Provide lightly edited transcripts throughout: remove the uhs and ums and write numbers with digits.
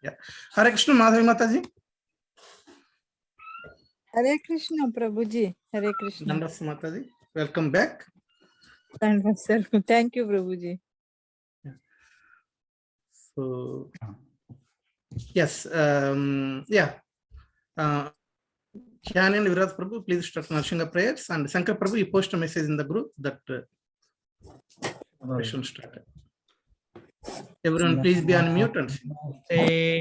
Yeah. Hare Krishna, Madhavi Mataji. Hare Krishna, Prabhuji. Hare Krishna. Dandas Mataji. Welcome back. Thank you, Prabhuji. Yeah. So, yes, yeah. Kyan and Virat Prabhu, please start Narshinga prayers. And Shankar Prabhu, you post a message in the group that session started. Everyone, please be on mute and sing.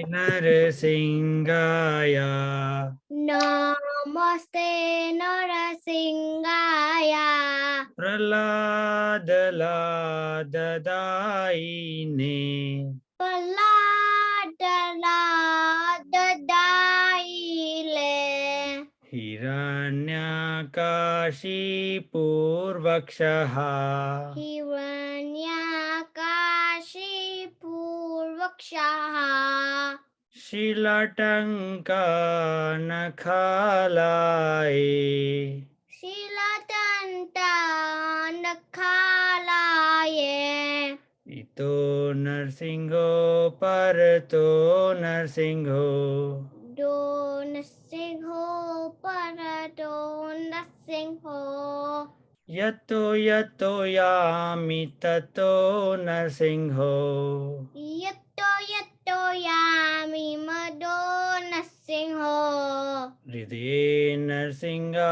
Narasimhaya. Namaste Narasimhaya. Praladala dadaine. Praladala dadaile. Hiranyakashipurvakshaha. Hiranyakashipurvakshaha. Shilatanka nakhalaye. Shilatanta nakhalaye. Ito narsingho parato narsingho. Do narsingho parato narsingho. Yato yato yami tato narsingho. Yato yato yami mado narsingho. Hridaye narsingha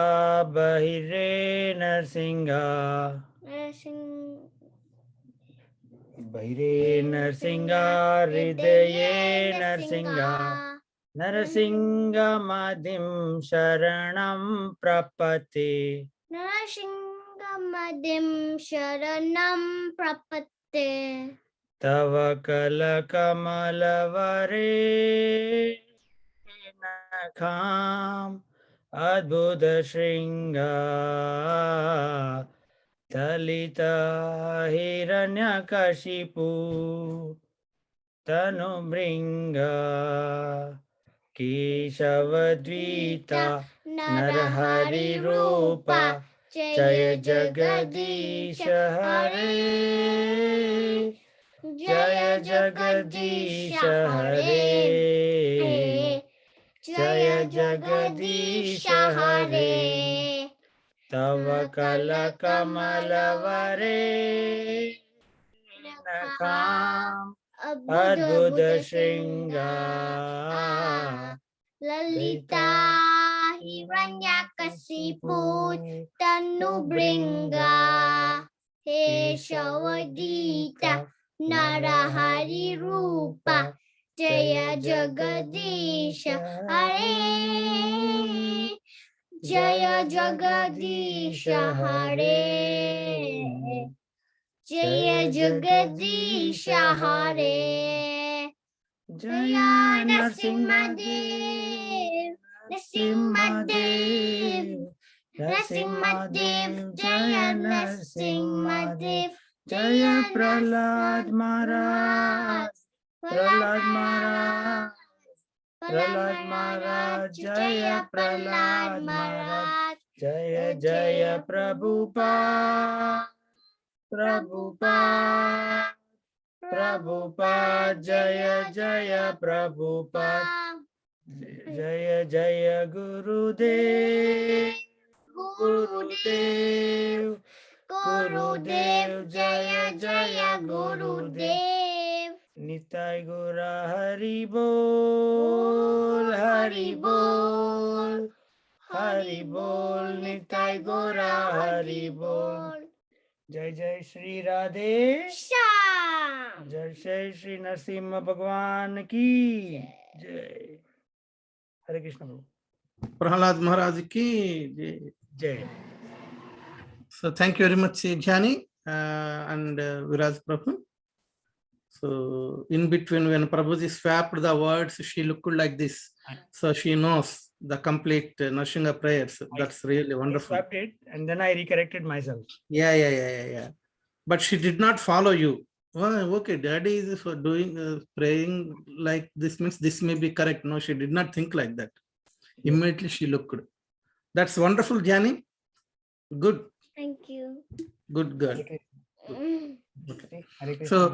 bahire narsingha. Bahire narsingha hridaye narsingha. Narasingha madhim sharanam prapate. Narasingha madhim sharanam prapate. Tava kala kamalavare nakham adbhuta shringa talita hiranyakashipu tanubringa Keshavadvita Narahari Rupa Jaya Jagadisha Hare Jaya Jagadisha Hare Jaya Jagadisha Hare Tava Kala Kamalavare Nakam Adbhuta Shringa Lalita Hiranyakasipu Tanubringa Keshavadita Narahari Rupa Jaya Jagadisha Hare Jaya Jagadisha Hare Jaya Jagadisha Hare Jaya Narasimhadev Narasimhadev Narasimhadev Jaya Narasimhadev Jaya Prahlad Maharaj Prahlad Maharaj Prahlad Maharaj Jaya Prahlad Maharaj Jaya Jaya Prabhupada Prabhupada Prabhupada Jaya Jaya Prabhupada Jaya Jaya Gurudev Gurudev Gurudev Jaya Jaya Gurudev Nitai Gura Hari Bol Hari Bol Hari Bol Nitai Gura Hari Bol Jai Jai Shri Radhe Shyam Jai Jai Shri Narasimha Bhagwan ki Jai Hare Krishna Prabhu. Prahlad Maharaj ki Jai. So thank you very much, Jhani and Viraj Prabhu. So in between, when Prabhuji swapped the words, she looked like this. So she knows the complete Narshinga prayers. That's really wonderful. I swapped it and then I recorrected myself. Yeah. But she did not follow you. Well, okay, daddy is for doing praying like this means this may be correct. No, she did not think like that. Immediately she looked. That's wonderful, Jhani. Good. Thank you. Good girl. Okay. Okay. So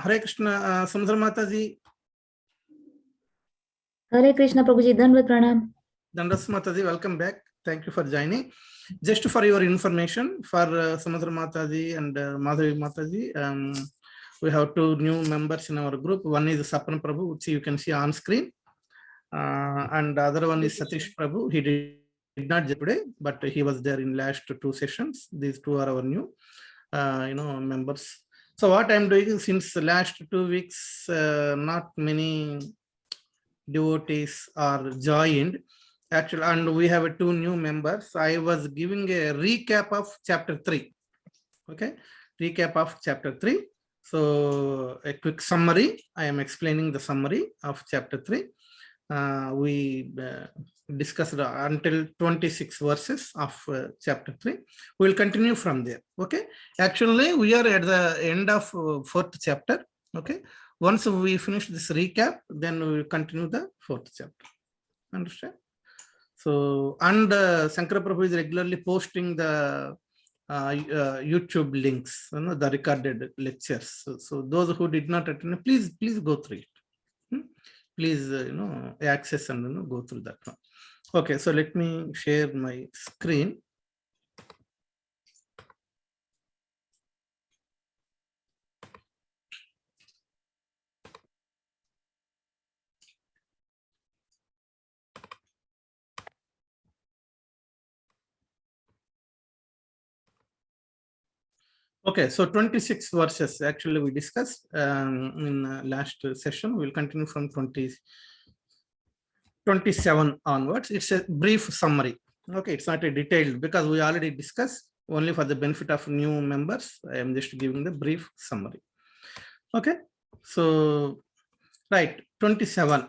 Hare Krishna, Samudra Mataji. Hare Krishna Prabhuji, Dandavat Pranam. Dandas Mataji, welcome back. Thank you for joining. Just for your information, for Samudra Mataji and Madhavi Mataji, we have two new members in our group. One is Sapan Prabhu, which you can see on screen. And the other one is Satish Prabhu. He did not join today, but he was there in last two sessions. These two are our new members. So what I'm doing is, since the last 2 weeks, not many devotees are joined actually, and we have two new members. I was giving a recap of chapter 3. Okay, recap of chapter 3. So a quick summary. I am explaining the summary of chapter 3. We discussed until 26 verses of chapter 3. We will continue from there. Okay, actually we are at the end of 4th chapter. Okay, once we finish this recap, then we will continue the 4th chapter. Understand? So, and Shankara Prabhu is regularly posting the YouTube links, the recorded lectures. So those who did not attend, please go through it. Please, access and go through that one. Okay, so let me share my screen. Okay, so 26 verses actually we discussed in last session. We'll continue from 27 onwards. It's a brief summary. Okay, it's not a detailed because we already discussed. Only for the benefit of new members, I am just giving the brief summary. Okay, so right, 27.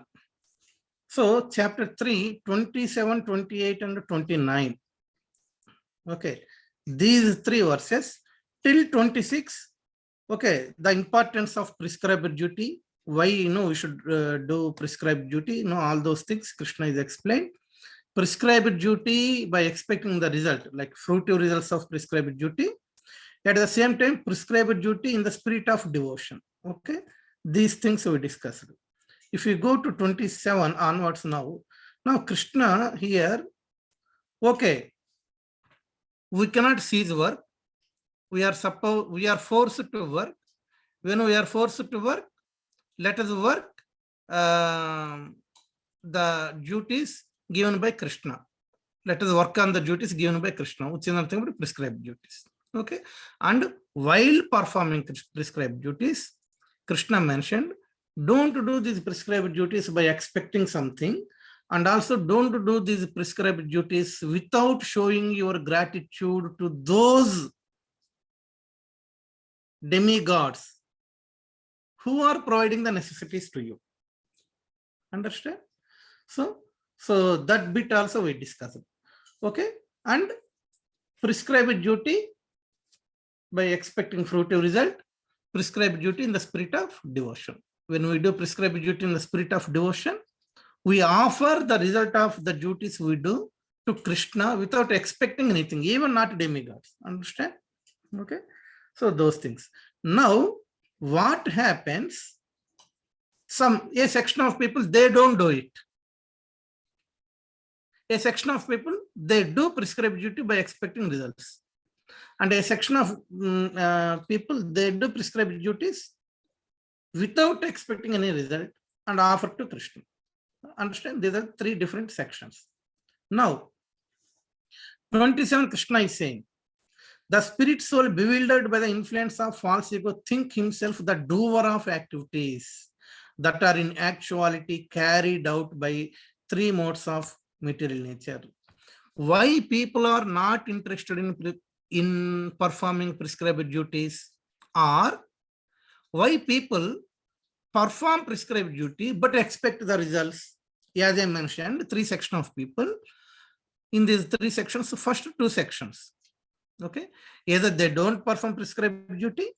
So chapter 3, 27, 28 and 29. Okay, these three verses till 26. Okay, the importance of prescribed duty, why we should do prescribed duty, all those things Krishna is explained. Prescribed duty by expecting the result, like fruitive results of prescribed duty. At the same time, prescribed duty in the spirit of devotion. Okay, these things we discussed. If you go to 27 onwards now Krishna here, okay, we cannot cease work. We are forced to work. When we are forced to work, let us work the duties given by Krishna. Let us work on the duties given by Krishna, which is nothing but prescribed duties. Okay, and while performing prescribed duties, Krishna mentioned, don't do these prescribed duties by expecting something, and also don't do these prescribed duties without showing your gratitude to those demigods who are providing the necessities to you. Understand? So that bit also we discussed. Okay, and prescribed duty by expecting fruitive result, prescribed duty in the spirit of devotion. When we do prescribed duty in the spirit of devotion, we offer the result of the duties we do to Krishna without expecting anything, even not demigods. Understand? Okay, so those things. Now, what happens? A section of people, they don't do it. A section of people, they do prescribed duty by expecting results. And a section of people, they do prescribed duties without expecting any result and offer to Krishna. Understand? These are three different sections. Now, 27 Krishna is saying, the spirit soul bewildered by the influence of false ego think himself the doer of activities that are in actuality carried out by three modes of material nature. Why people are not interested in performing prescribed duties, or why people perform prescribed duty but expect the results? As I mentioned, three sections of people. In these three sections, the first two sections, okay, either they don't perform prescribed duty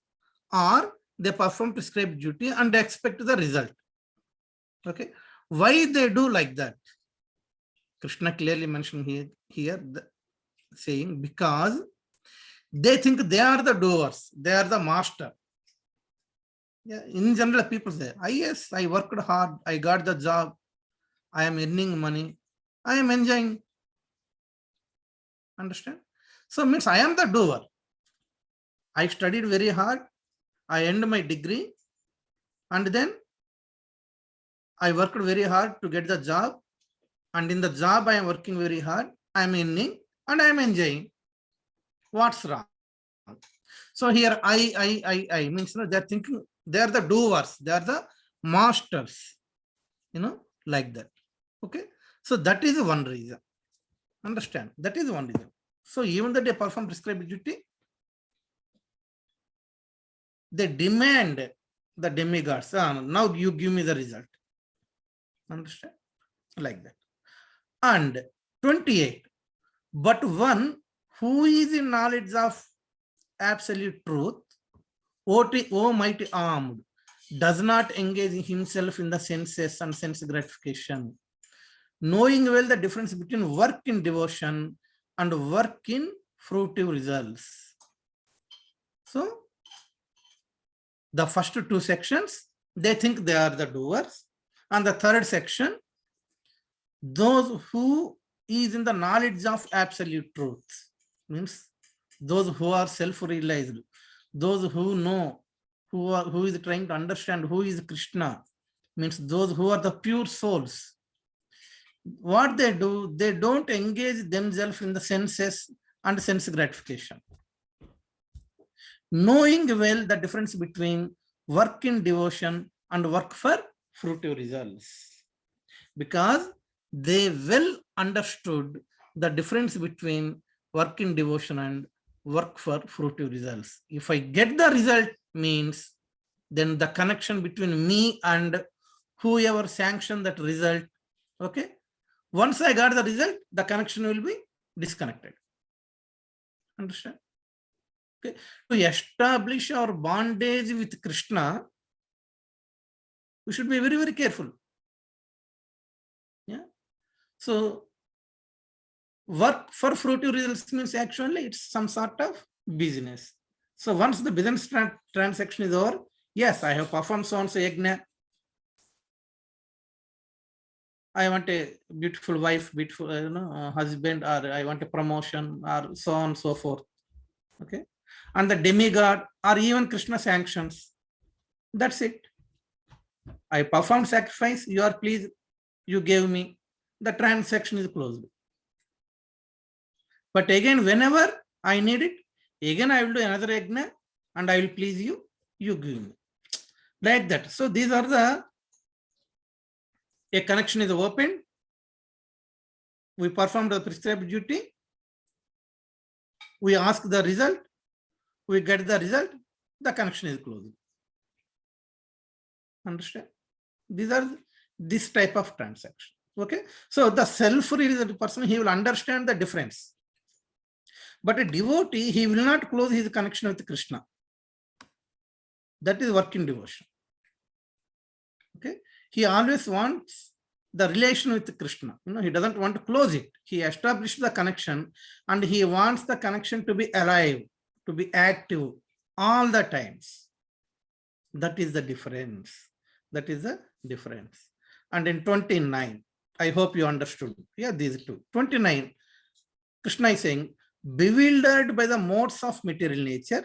or they perform prescribed duty and expect the result. Okay, why they do like that? Krishna clearly mentioned here saying, because they think they are the doers, they are the master. Yeah, in general, people say, yes, I worked hard, I got the job, I am earning money, I am enjoying. Understand? So means I am the doer. I studied very hard, I earned my degree, and then I worked very hard to get the job, and in the job I am working very hard, I am earning and I am enjoying. What's wrong? So here I means they're thinking they are the doers, they are the masters, like that. Okay, so that is one reason. Understand? That is one reason. So even that they perform prescribed duty, they demand the demigods. Now you give me the result. Understand? Like that. And 28. But one who is in knowledge of absolute truth, O mighty armed, does not engage himself in the senses and sense gratification, knowing well the difference between work in devotion and work in fruitive results. So, the first two sections, they think they are the doers. And the third section, those who is in the knowledge of absolute truth, means those who are self-realized, those who know, who is trying to understand who is Krishna, means those who are the pure souls. What they do, they don't engage themselves in the senses and sense gratification, knowing well the difference between work in devotion and work for fruitive results, because they well understood the difference between work in devotion and work for fruitive results. If I get the result, means then the connection between me and whoever sanctioned that result, okay, once I got the result, the connection will be disconnected. Understand? Okay. To establish our bondage with Krishna, we should be very, very careful. Yeah. So work for fruitive results means actually it's some sort of business. So once the business transaction is over, yes, I have performed so and so yajna. I want a beautiful wife, beautiful husband, or I want a promotion, or so on and so forth. Okay. And the demigod or even Krishna sanctions. That's it. I performed sacrifice, you are pleased, you gave me, the transaction is closed. But again, whenever I need it, again I will do another yajna and I will please you, you give me. Like that. So these are a connection is opened, we performed the prescribed duty, we ask the result, we get the result, the connection is closed. Understand? These are this type of transaction. Okay. So the self-realized person, he will understand the difference. But a devotee, he will not close his connection with Krishna. That is work in devotion. Okay. He always wants the relation with Krishna. He doesn't want to close it. He established the connection and he wants the connection to be alive, to be active all the times. That is the difference. That is the difference. And in 29, I hope you understood. Yeah, these two. 29, Krishna is saying, bewildered by the modes of material nature,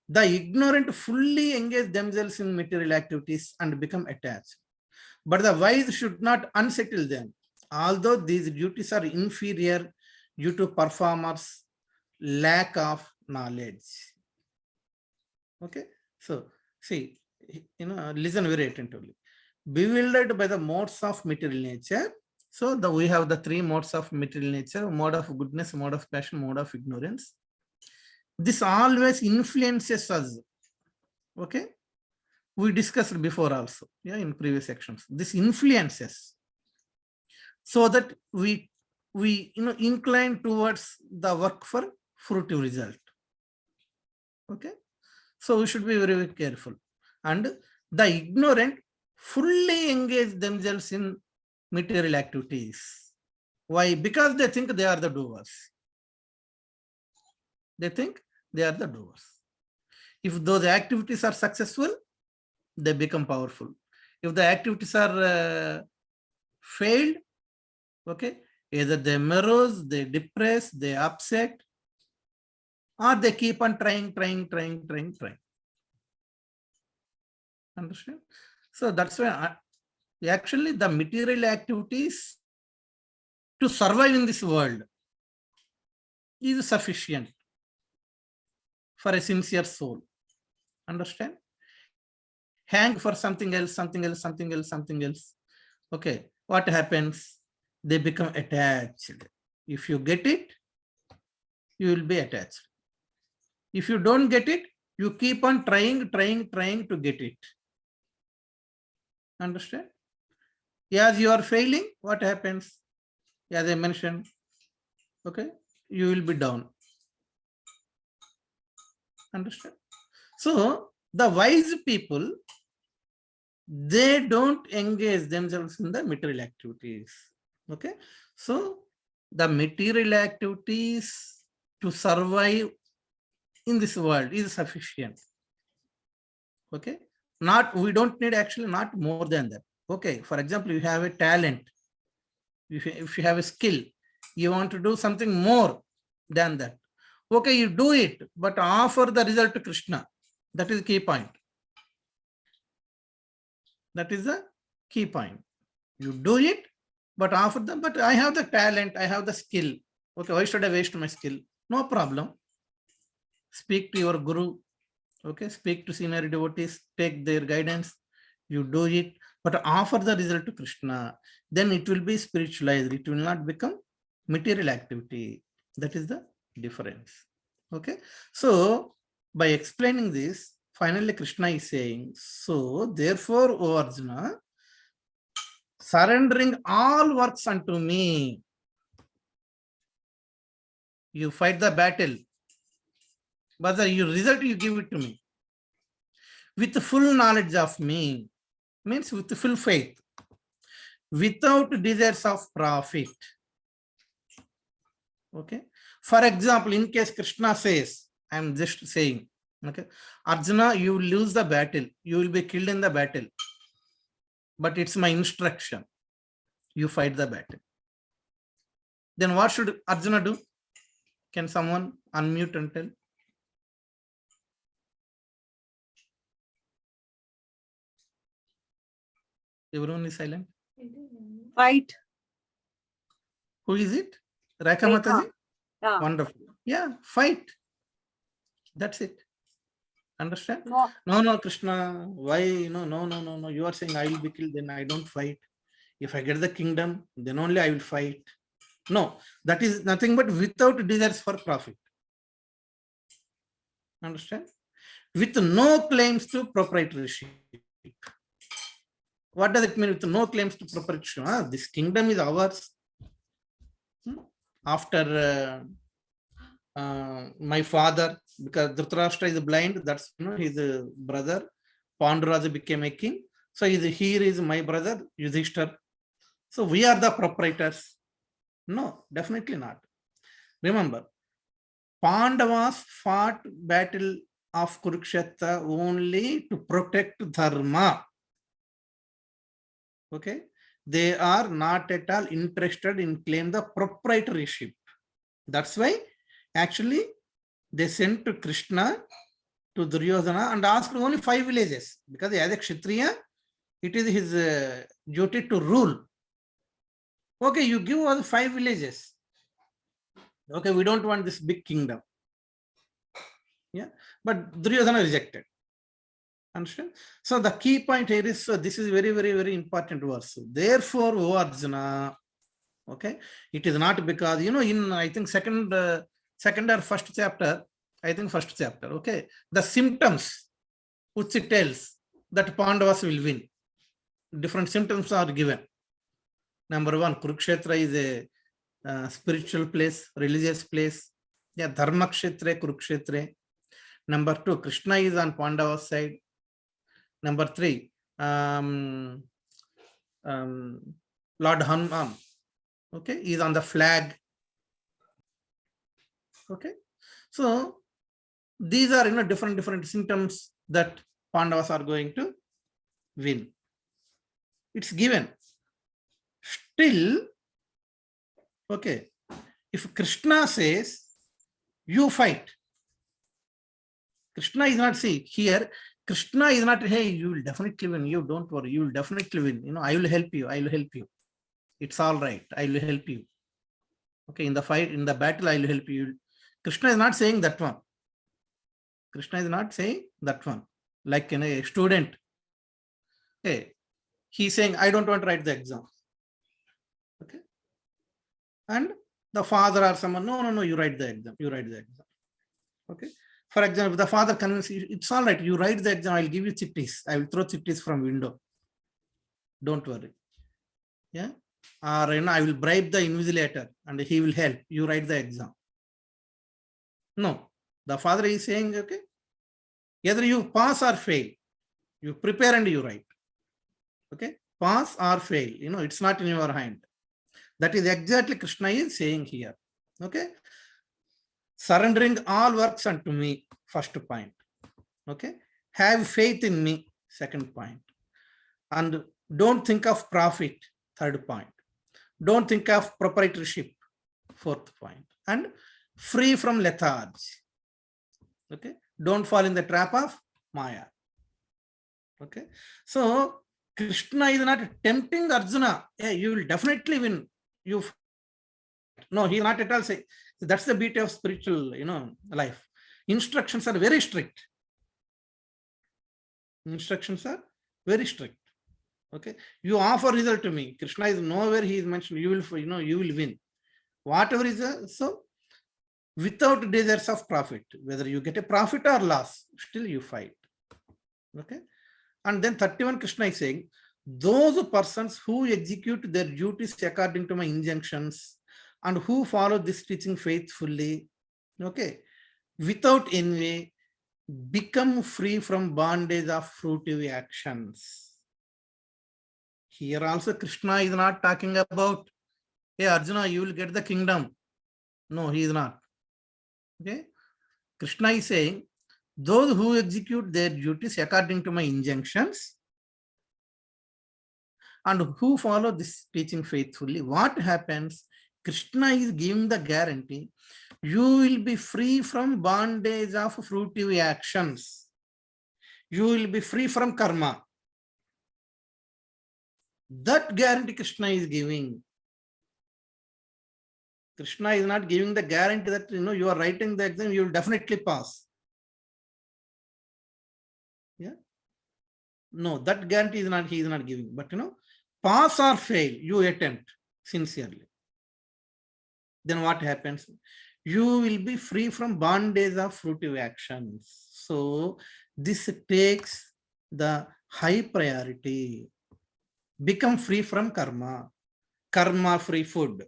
the ignorant fully engage themselves in material activities and become attached. But the wise should not unsettle them, although these duties are inferior due to performers' lack of knowledge. Okay, so see, listen very attentively. Bewildered by the modes of material nature. So we have the three modes of material nature: mode of goodness, mode of passion, mode of ignorance. This always influences us. Okay, we discussed before also, yeah, in previous sections. This influences, so that we incline towards the work for fruitive result. Okay, so we should be very, very careful. And the ignorant fully engage themselves in material activities. Why? Because they think they are the doers. They think they are the doers. If those activities are successful, they become powerful. If the activities are failed, okay, either they morose, they depress, they upset, or they keep on trying. Understand? So that's why actually the material activities to survive in this world is sufficient for a sincere soul. Understand? Hang for something else. Okay, what happens? They become attached. If you get it, you will be attached. If you don't get it, you keep on trying to get it. Understand? As you are failing, what happens? As I mentioned, okay, you will be down. Understand? So the wise people, they don't engage themselves in the material activities. Okay, so the material activities to survive in this world is sufficient. Okay, we don't need actually not more than that. Okay, for example, you have a talent, if you have a skill, you want to do something more than that. Okay, you do it, but offer the result to Krishna. That is the key point. That is the key point. You do it, but offer them, but I have the talent, I have the skill. Okay, why should I waste my skill? No problem. Speak to your guru. Okay, speak to senior devotees, take their guidance. You do it, but offer the result to Krishna. Then it will be spiritualized. It will not become material activity. That is the difference. Okay, so by explaining this, finally Krishna is saying, so therefore, O Arjuna, surrendering all works unto me, you fight the battle, but the result you give it to me with full knowledge of me, means with full faith, without desires of profit. Okay, for example, in case Krishna says, I am just saying, okay, Arjuna, you will lose the battle, you will be killed in the battle, but it's my instruction, you fight the battle. Then what should Arjuna do? Can someone unmute and tell? Everyone is silent. Fight. Who is it? Rekha Rekha. Mataji? Yeah. Wonderful. Yeah, fight. That's it. Understand? No. No, Krishna, why? No. You are saying I will be killed, then I don't fight. If I get the kingdom, then only I will fight. No, that is nothing but without desires for profit. Understand? With no claims to proprietorship. What does it mean with no claims to proprietorship? This kingdom is ours. After my father, because Dhritarashtra is blind, that's his brother, Panduraja became a king. So here is my brother, Yudhishthir. So we are the proprietors. No, definitely not. Remember, Pandavas fought battle of Kurukshetra only to protect dharma. Okay, they are not at all interested in claim the proprietorship. That's why actually they sent to Krishna to Duryodhana and asked only 5 villages, because as a Kshatriya, it is his duty to rule. Okay, you give us 5 villages. Okay, we don't want this big kingdom. Yeah, but Duryodhana rejected. Understand? So the key point here is, so this is very important verse. Therefore, O Arjuna, okay, it is not because, in I think second or first chapter, okay, the symptoms which it tells that Pandavas will win. Different symptoms are given. Number 1, Kurukshetra is a spiritual place, religious place. Yeah, Dharma Kshetra, Kurukshetra. Number 2, Krishna is on Pandava's side. Number 3, Lord Hanuman, okay, is on the flag. Okay, so these are different symptoms that Pandavas are going to win. It's given. still, okay, if Krishna says, you fight, Krishna is not, see, here, Krishna is not, hey, you will definitely win. You don't worry. You will definitely win. I will help you. I will help you. It's all right. I will help you. Okay, in the fight, in the battle, I will help you. Krishna is not saying that one. Krishna is not saying that one. Like a student, hey, he's saying, I don't want to write the exam. Okay. And the father or someone, no, you write the exam. You write the exam. Okay. For example, if the father convinces you, it's all right, you write the exam, I'll give you chittis. I will throw chittis from window. Don't worry. Yeah. Or I will bribe the invigilator and he will help. You write the exam. No. The father is saying, okay, either you pass or fail. You prepare and you write. Okay. Pass or fail. It's not in your hand. That is exactly Krishna is saying here. Okay. Surrendering all works unto me, first point. Okay. Have faith in me, second point. And don't think of profit, third point. Don't think of proprietorship, fourth point. And free from lethargy. Okay. Don't fall in the trap of Maya. Okay. So Krishna is not tempting Arjuna. Hey, you will definitely win. No, he is not at all saying. That's the beauty of spiritual, life. Instructions are very strict. Instructions are very strict. Okay. You offer result to me. Krishna is nowhere he is mentioned. You will, you will win. Whatever is so without desires of profit, whether you get a profit or loss, still you fight. Okay. And then 31 Krishna is saying, those persons who execute their duties according to my injunctions and who follow this teaching faithfully, okay, without envy, become free from bondage of fruitive actions. Here also Krishna is not talking about, hey Arjuna, you will get the kingdom. No, he is not. Okay. Krishna is saying, those who execute their duties according to my injunctions and who follow this teaching faithfully, what happens? Krishna is giving the guarantee, you will be free from bondage of fruitive actions. You will be free from karma. That guarantee Krishna is giving. Krishna is not giving the guarantee that, you are writing the exam, you will definitely pass. Yeah. No, that guarantee is not, he is not giving. But, pass or fail, you attempt sincerely. Then what happens? You will be free from bondage of fruitive actions. So this takes the high priority. Become free from karma. Karma free food.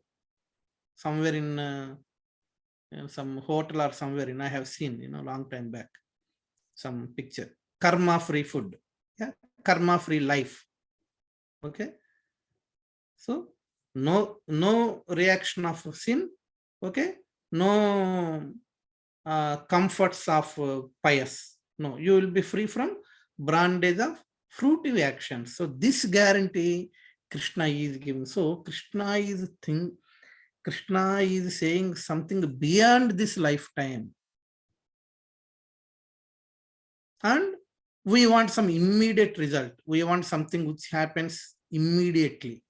Somewhere in some hotel or somewhere I have seen, long time back, some picture. Karma free food. Yeah. Karma free life. Okay. So no reaction of sin. Okay. No comforts of pious. No, you will be free from bondage of fruitive actions. So this guarantee Krishna is giving. So Krishna is saying something beyond this lifetime. And we want some immediate result. We want something which happens immediately.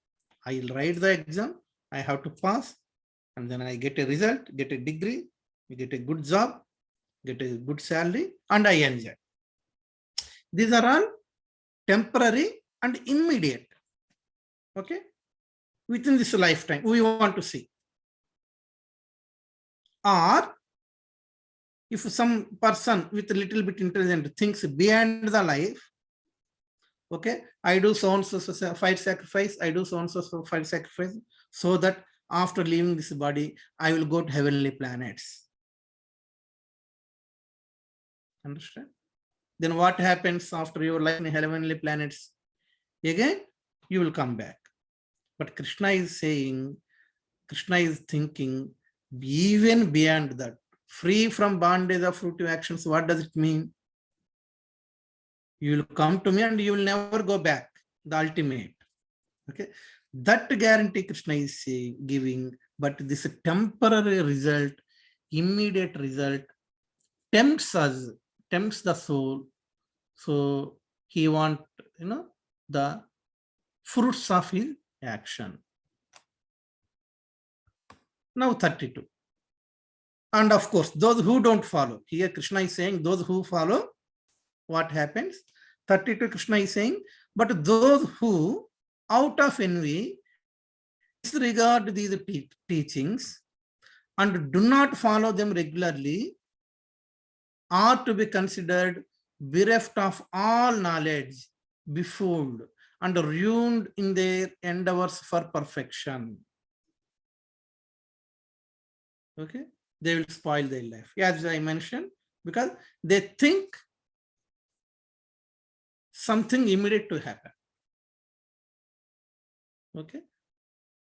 I will write the exam. I have to pass. And then I get a result, get a degree, get a good job, get a good salary, and I enjoy. These are all temporary and immediate. Okay. Within this lifetime, we want to see. Or if some person with a little bit intelligent thinks beyond the life, okay, I do so and so fight sacrifice, I do so and so fight sacrifice, so that after leaving this body, I will go to heavenly planets. Understand? Then what happens after your life in heavenly planets? Again, you will come back. But Krishna is saying, Krishna is thinking even beyond that. Free from bondage of fruitive actions. What does it mean? You will come to me and you will never go back. The ultimate. Okay. That guarantee Krishna is giving, but this temporary result, immediate result, tempts us, tempts the soul. So he want, the fruits of his action. Now 32. And of course, those who don't follow, here Krishna is saying those who follow, what happens? 32 Krishna is saying, but those who out of envy disregard these teachings and do not follow them regularly are to be considered bereft of all knowledge, befooled, and ruined in their endeavors for perfection. Okay, they will spoil their life, as I mentioned, because they think something immediate to happen. Okay,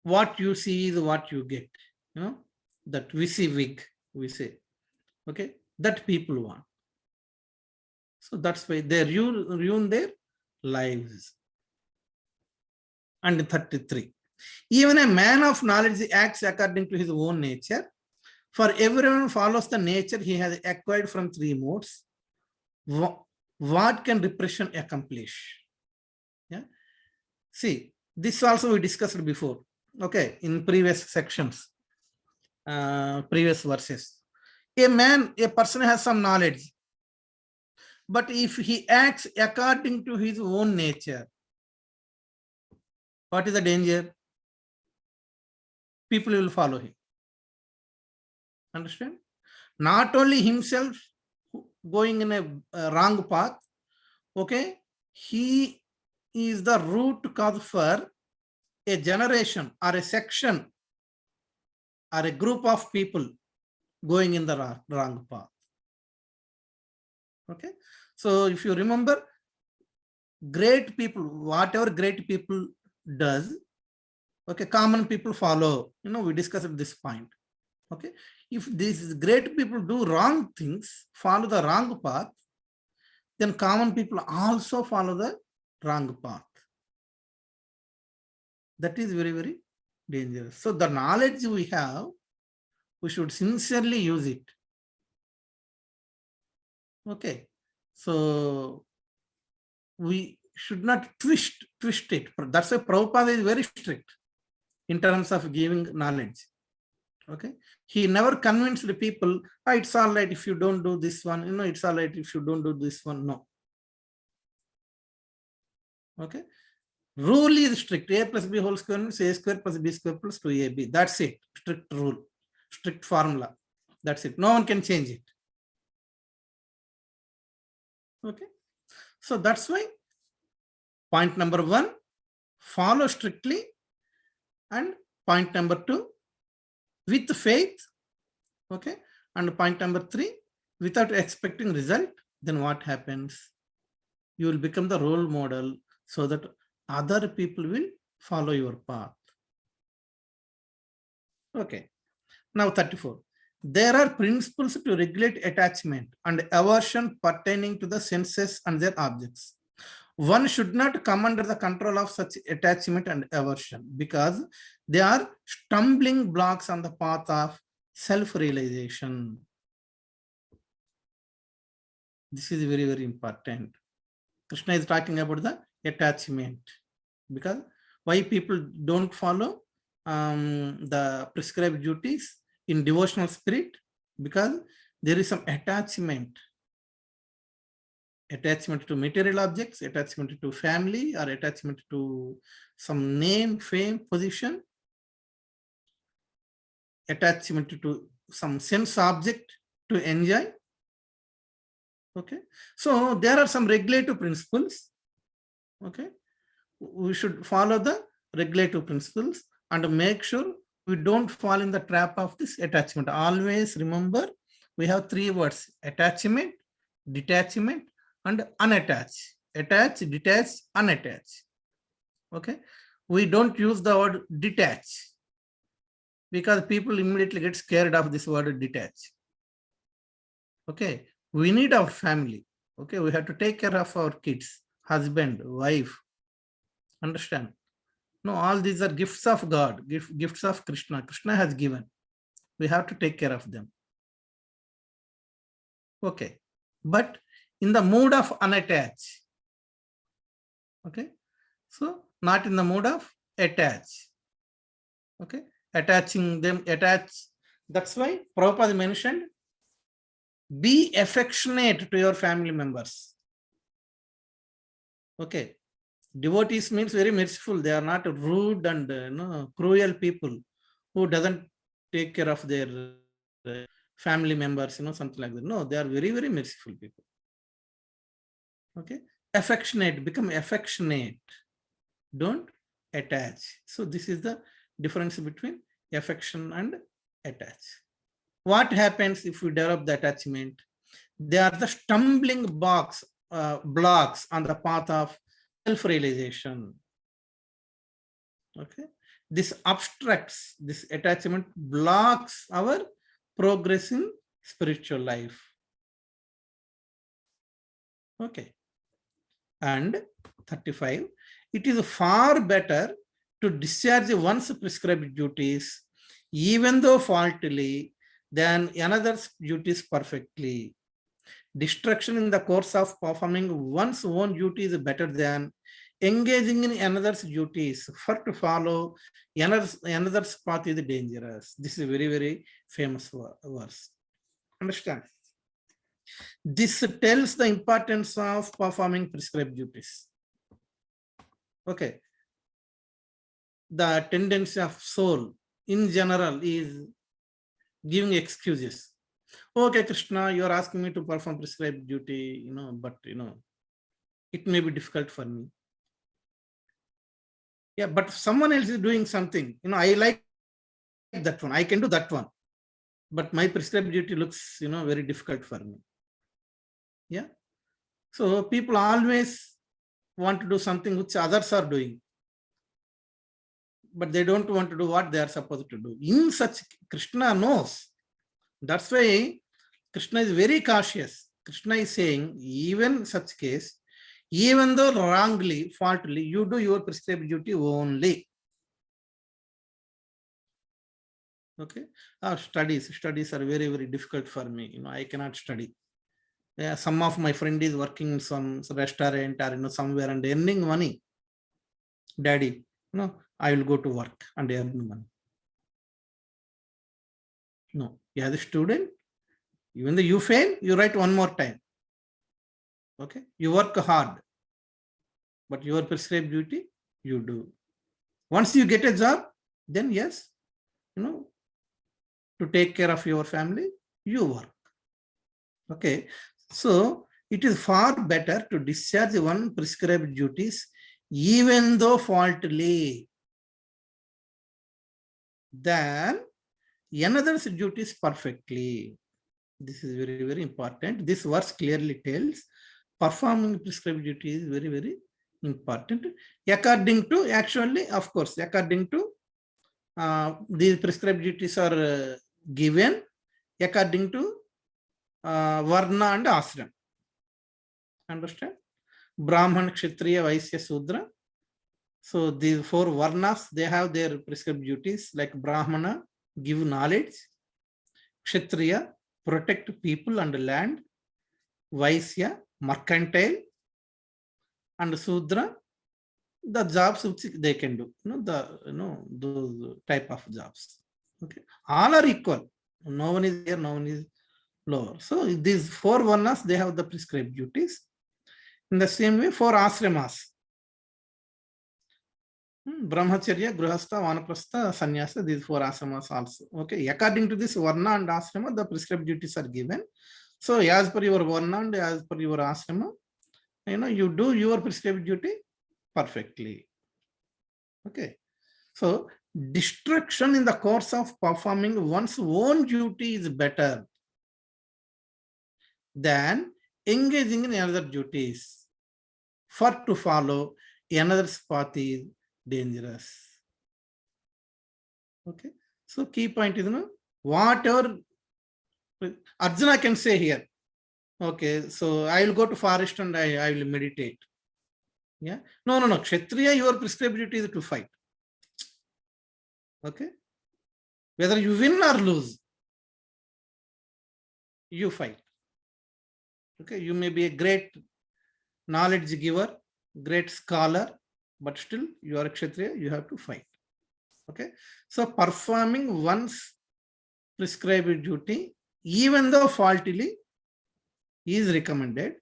what you see is what you get. That we see wig, we say. Okay, that people want. So that's why they ruin their lives. And 33. Even a man of knowledge acts according to his own nature. For everyone follows the nature he has acquired from three modes. What can repression accomplish? Yeah. See, this also we discussed before. Okay, in previous sections, previous verses. A person has some knowledge, but if he acts according to his own nature, what is the danger? People will follow him. Understand? Not only himself going in a wrong path, okay, he is the root cause for a generation or a section or a group of people going in the wrong path. Okay, so if you remember, great people, whatever great people does, okay, common people follow. We discussed this point. Okay, if these great people do wrong things, follow the wrong path, then common people also follow the wrong path. That is very, very dangerous. So the knowledge we have, we should sincerely use it. Okay, so we should not twist it. That's why Prabhupada is very strict in terms of giving knowledge. Okay, he never convinced the people, it's all right if you don't do this one, it's all right if you don't do this one. No. Okay, rule is strict. A plus B whole square means A square plus B square plus 2AB. That's it. Strict rule, strict formula. That's it. No one can change it. Okay, so that's why point number 1, follow strictly, and point number 2, with faith. Okay, and point number 3, without expecting result. Then what happens? You will become the role model so that other people will follow your path. Okay, now 34. There are principles to regulate attachment and aversion pertaining to the senses and their objects. One should not come under the control of such attachment and aversion because they are stumbling blocks on the path of self-realization. This is very, very important. Krishna is talking about the attachment, because why people don't follow the prescribed duties in devotional spirit, because there is some attachment to material objects, attachment to family, or attachment to some name, fame, position, attachment to some sense object to enjoy. Okay, so there are some regulative principles. Okay, we should follow the regulative principles and make sure we don't fall in the trap of this attachment. Always remember, we have 3 words: attachment, detachment, and unattach. Attach, detach, unattach. Okay, we don't use the word detach because people immediately get scared of this word detach. Okay, we need our family. Okay, we have to take care of our kids, husband, wife. Understand? No, all these are gifts of God, gifts of Krishna. Krishna has given. We have to take care of them. Okay. But in the mood of unattached. Okay. So not in the mood of attach. Okay. Attaching them, attach. That's why Prabhupada mentioned, be affectionate to your family members. Okay. Devotees means very merciful. They are not rude and cruel people who doesn't take care of their family members, something like that. No, they are very, very merciful people. Okay. Affectionate, become affectionate. Don't attach. So this is the difference between affection and attach. What happens if we develop the attachment? They are the stumbling blocks on the path of self-realization. Okay. This obstructs, this attachment blocks our progress in spiritual life. Okay. And 35, it is far better to discharge one's prescribed duties, even though faultily, than another's duties perfectly. Distraction in the course of performing one's own duty is better than engaging in another's duties. For to follow another's path is dangerous. This is a very, very famous verse. Understand? This tells the importance of performing prescribed duties. Okay. The tendency of soul in general is giving excuses. Okay, Krishna, you are asking me to perform prescribed duty, but it may be difficult for me. Yeah, but if someone else is doing something, I like that one, I can do that one, but my prescribed duty looks, very difficult for me. Yeah. So people always want to do something which others are doing, but they don't want to do what they are supposed to do. In such, Krishna knows. That's why Krishna is very cautious. Krishna is saying, even such case, even though wrongly, faultily, you do your prescribed duty only. Okay. Studies are very, very difficult for me. I cannot study. Yeah, some of my friend is working in some restaurant or somewhere and earning money. Daddy, I will go to work and earn money. No, as a student, even though you fail, you write one more time. Okay, you work hard, but your prescribed duty, you do. Once you get a job, then yes, to take care of your family, you work. Okay, so it is far better to discharge one prescribed duties, even though faultily, than another's duties perfectly. This is very, very important. This verse clearly tells performing prescribed duty is very, very important. According to, actually, of course, according to these prescribed duties are given according to Varna and Ashram. Understand? Brahman, Kshatriya, Vaisya, Sudra. So these 4 Varnas, they have their prescribed duties, like Brahmana, give knowledge. Kshatriya, protect people and land. Vaisya, mercantile. And Sudra, the jobs which they can do. Those type of jobs. Okay. All are equal. No one is here, no one is lower. So these 4 Varnas, they have the prescribed duties. In the same way, 4 ashramas. Brahmacharya, Grihastha, Vanaprastha, Sannyasa, these 4 ashramas also. Okay, according to this Varna and Ashrama, the prescribed duties are given. So as per your Varna and as per your Ashrama, you do your prescribed duty perfectly. Okay, so distraction in the course of performing one's own duty is better than engaging in another duties. For to follow another's path is dangerous. Okay, so key point is, whatever Arjuna can say here. Okay, so I will go to forest and I will meditate. Yeah, no. Kshatriya, your prescribed duty is to fight. Okay. Whether you win or lose, you fight. Okay. You may be a great knowledge giver, great scholar, but still you are a Kshatriya, you have to fight. Okay. So performing one's prescribed duty, even though faultily, is recommended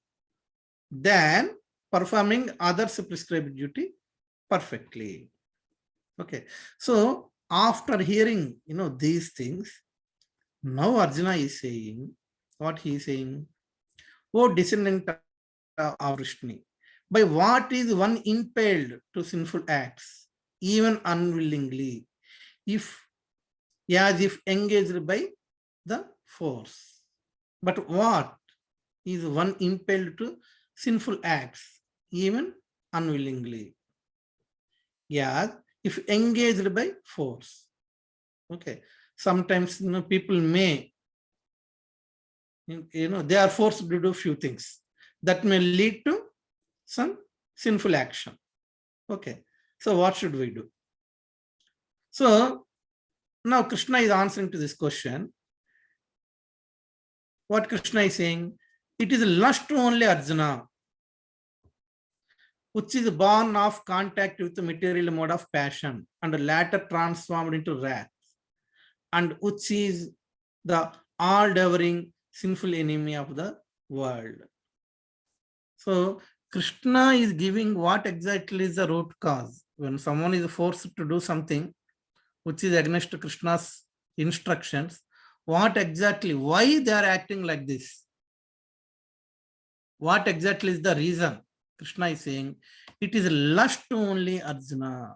than performing others' prescribed duty perfectly. Okay. So after hearing, these things, now Arjuna is saying, what he is saying, O descendant of Vrishni, by what is one impelled to sinful acts, even unwillingly, as if engaged by the force. But what is one impelled to sinful acts, even unwillingly? As if engaged by force. Okay. Sometimes people may, they are forced to do few things that may lead to some sinful action. Okay. So what should we do? So now Krishna is answering to this question. What Krishna is saying, it is lust only, Arjuna, which is born of contact with the material mode of passion and later transformed into wrath, and which is the all-devouring sinful enemy of the world. So Krishna is giving what exactly is the root cause. When someone is forced to do something which is against Krishna's instructions, what exactly, why they are acting like this? What exactly is the reason? Krishna is saying, it is lust only, Arjuna.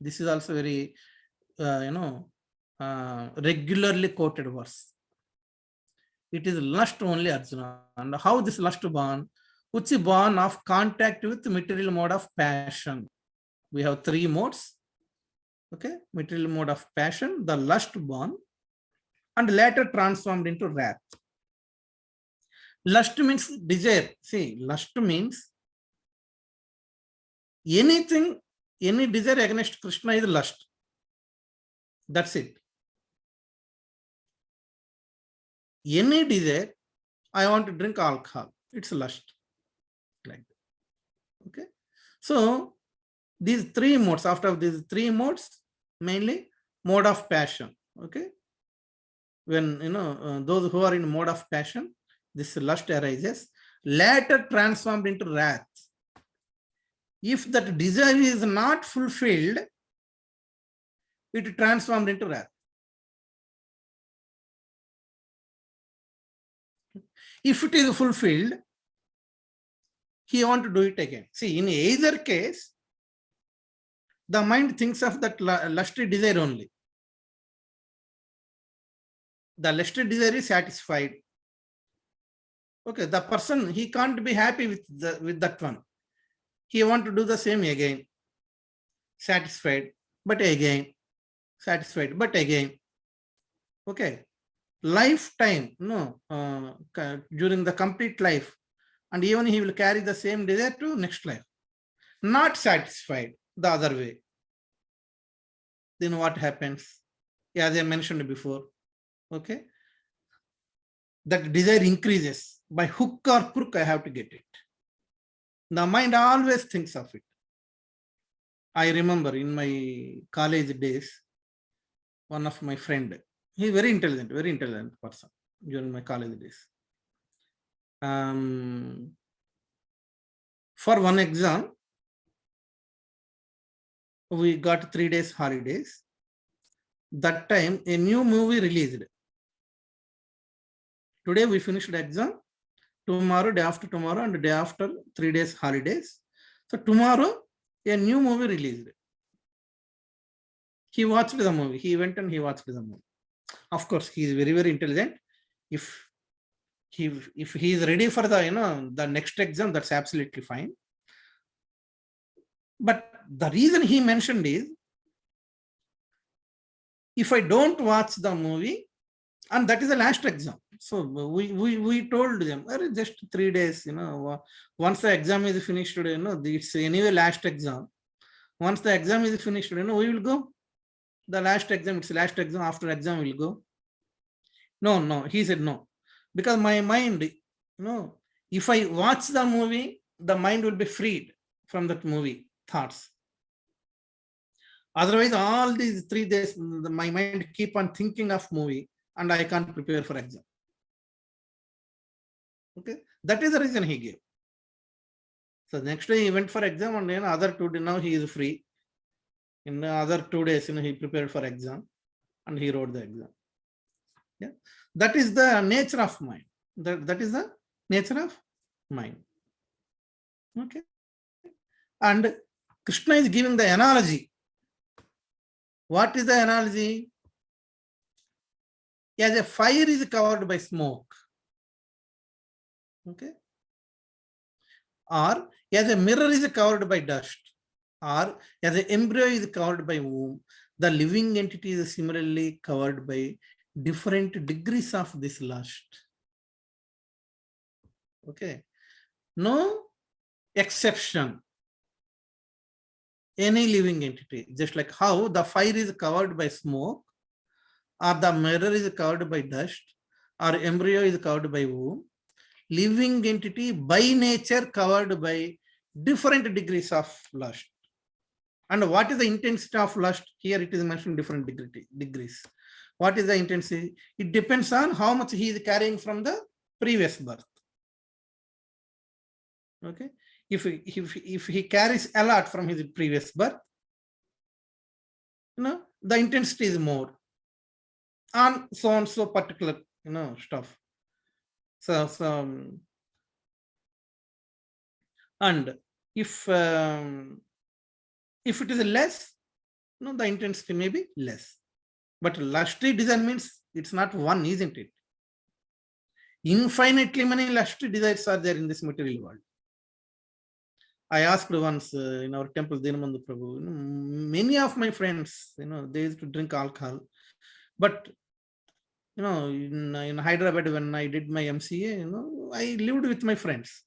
This is also very, regularly quoted verse. It is lust only, Arjuna. And how this lust born? Which is born of contact with material mode of passion. We have three modes. Okay, material mode of passion, the lust born, and later transformed into wrath. Lust means desire. See, lust means anything, any desire against Krishna is lust. That's it. Any desire, I want to drink alcohol, it's lust. Like that. Okay. So these three modes, after these three modes, mainly mode of passion. Okay. When those who are in mode of passion, this lust arises, later transformed into wrath. If that desire is not fulfilled, it transformed into wrath. If it is fulfilled, he want to do it again. See, in either case, the mind thinks of that lusty desire only. The lusty desire is satisfied. Okay, the person, he can't be happy with that one. He want to do the same again. Satisfied, but again. Satisfied, but again. Okay. Lifetime, during the complete life. And even he will carry the same desire to next life. Not satisfied the other way. Then what happens? As I mentioned before. Okay. That desire increases. By hook or crook, I have to get it. The mind always thinks of it. I remember in my college days, one of my friend, he is very intelligent person during my college days. For one exam, we got 3 days holidays. That time, a new movie released. Today we finished the exam. Tomorrow, day after tomorrow, and day after 3 days holidays. So tomorrow, a new movie released. He watched the movie. He went and he watched the movie. Of course, he is very, very intelligent. If he is ready for the next exam, that's absolutely fine. But the reason he mentioned is, if I don't watch the movie, and that is the last exam. So we told them, just 3 days, once the exam is finished, it's anyway last exam. Once the exam is finished, we will go. The last exam, it's last exam, after exam we'll go. No, he said no. Because my mind, if I watch the movie, the mind will be freed from that movie thoughts. Otherwise, all these 3 days, my mind keep on thinking of movie and I can't prepare for exam. Okay, that is the reason he gave. So next day he went for exam, and other 2 days now he is free. In the other 2 days, he prepared for exam and he wrote the exam. Yeah, that is the nature of mind. That is the nature of mind. Okay, and Krishna is giving the analogy. What is the analogy? As a fire is covered by smoke, okay, or as a mirror is covered by dust, or as an embryo is covered by womb, the living entity is similarly covered by different degrees of this lust. Okay, no exception. Any living entity, just like how the fire is covered by smoke, or the mirror is covered by dust, or embryo is covered by womb, living entity by nature covered by different degrees of lust. And what is the intensity of lust? Here it is mentioned different degrees. What is the intensity? It depends on how much he is carrying from the previous birth. Okay, if he carries a lot from his previous birth, the intensity is more, and so particular stuff. So and if it is less, the intensity may be less. But lusty desire means it's not one, isn't it? Infinitely many lusty desires are there in this material world. I asked once in our temple, Dinamanda Prabhu, many of my friends, they used to drink alcohol. But, in Hyderabad, when I did my MCA, I lived with my friends.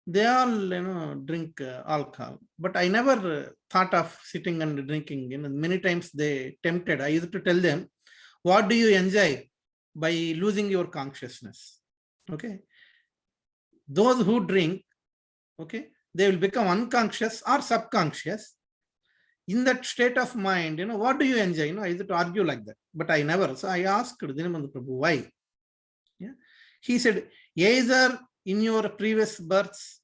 They all, drink alcohol. But I never thought of sitting and drinking. Many times they tempted. I used to tell them, what do you enjoy by losing your consciousness? Okay. Those who drink, okay, they will become unconscious or subconscious. In that state of mind, what do you enjoy? I used to argue like that, but I never. So I asked Dinamanda Prabhu, why? Yeah. He said, either in your previous births,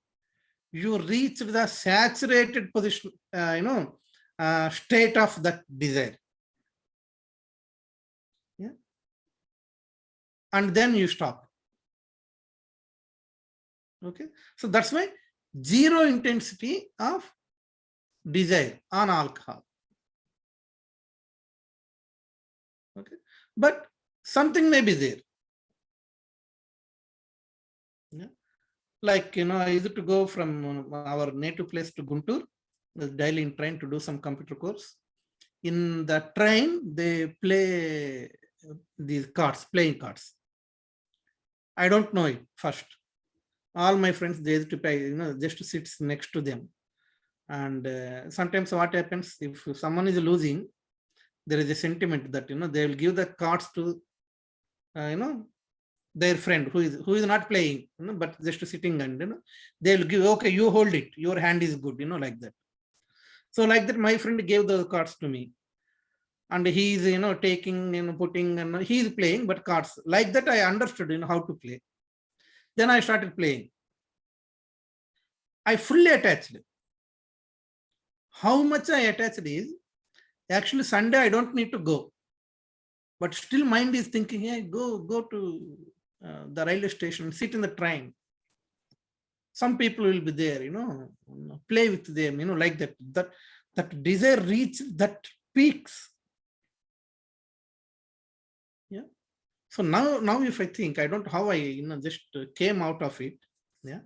you reached the saturated position, state of that desire. Yeah. And then you stop. Okay. So that's why zero intensity of desire on alcohol. Okay. But something may be there. Yeah. Like, I used to go from our native place to Guntur, daily in train to do some computer course. In the train, they play these cards, playing cards. I don't know it first. All my friends, they used to play, just to sit next to them. And sometimes what happens, if someone is losing, there is a sentiment that, they will give the cards to, their friend who is not playing, but just sitting, and they will give, okay, you hold it, your hand is good, like that. So like that, my friend gave the cards to me, and he is taking, putting, and he is playing, but cards like that. I understood how to play. Then I started playing. I fully attached. How much I attached is actually Sunday I don't need to go, but still mind is thinking, hey, go to the railway station, sit in the train. Some people will be there, play with them, like that. That desire reach that peaks. Yeah. So now if I think, I don't know how I just came out of it. Yeah.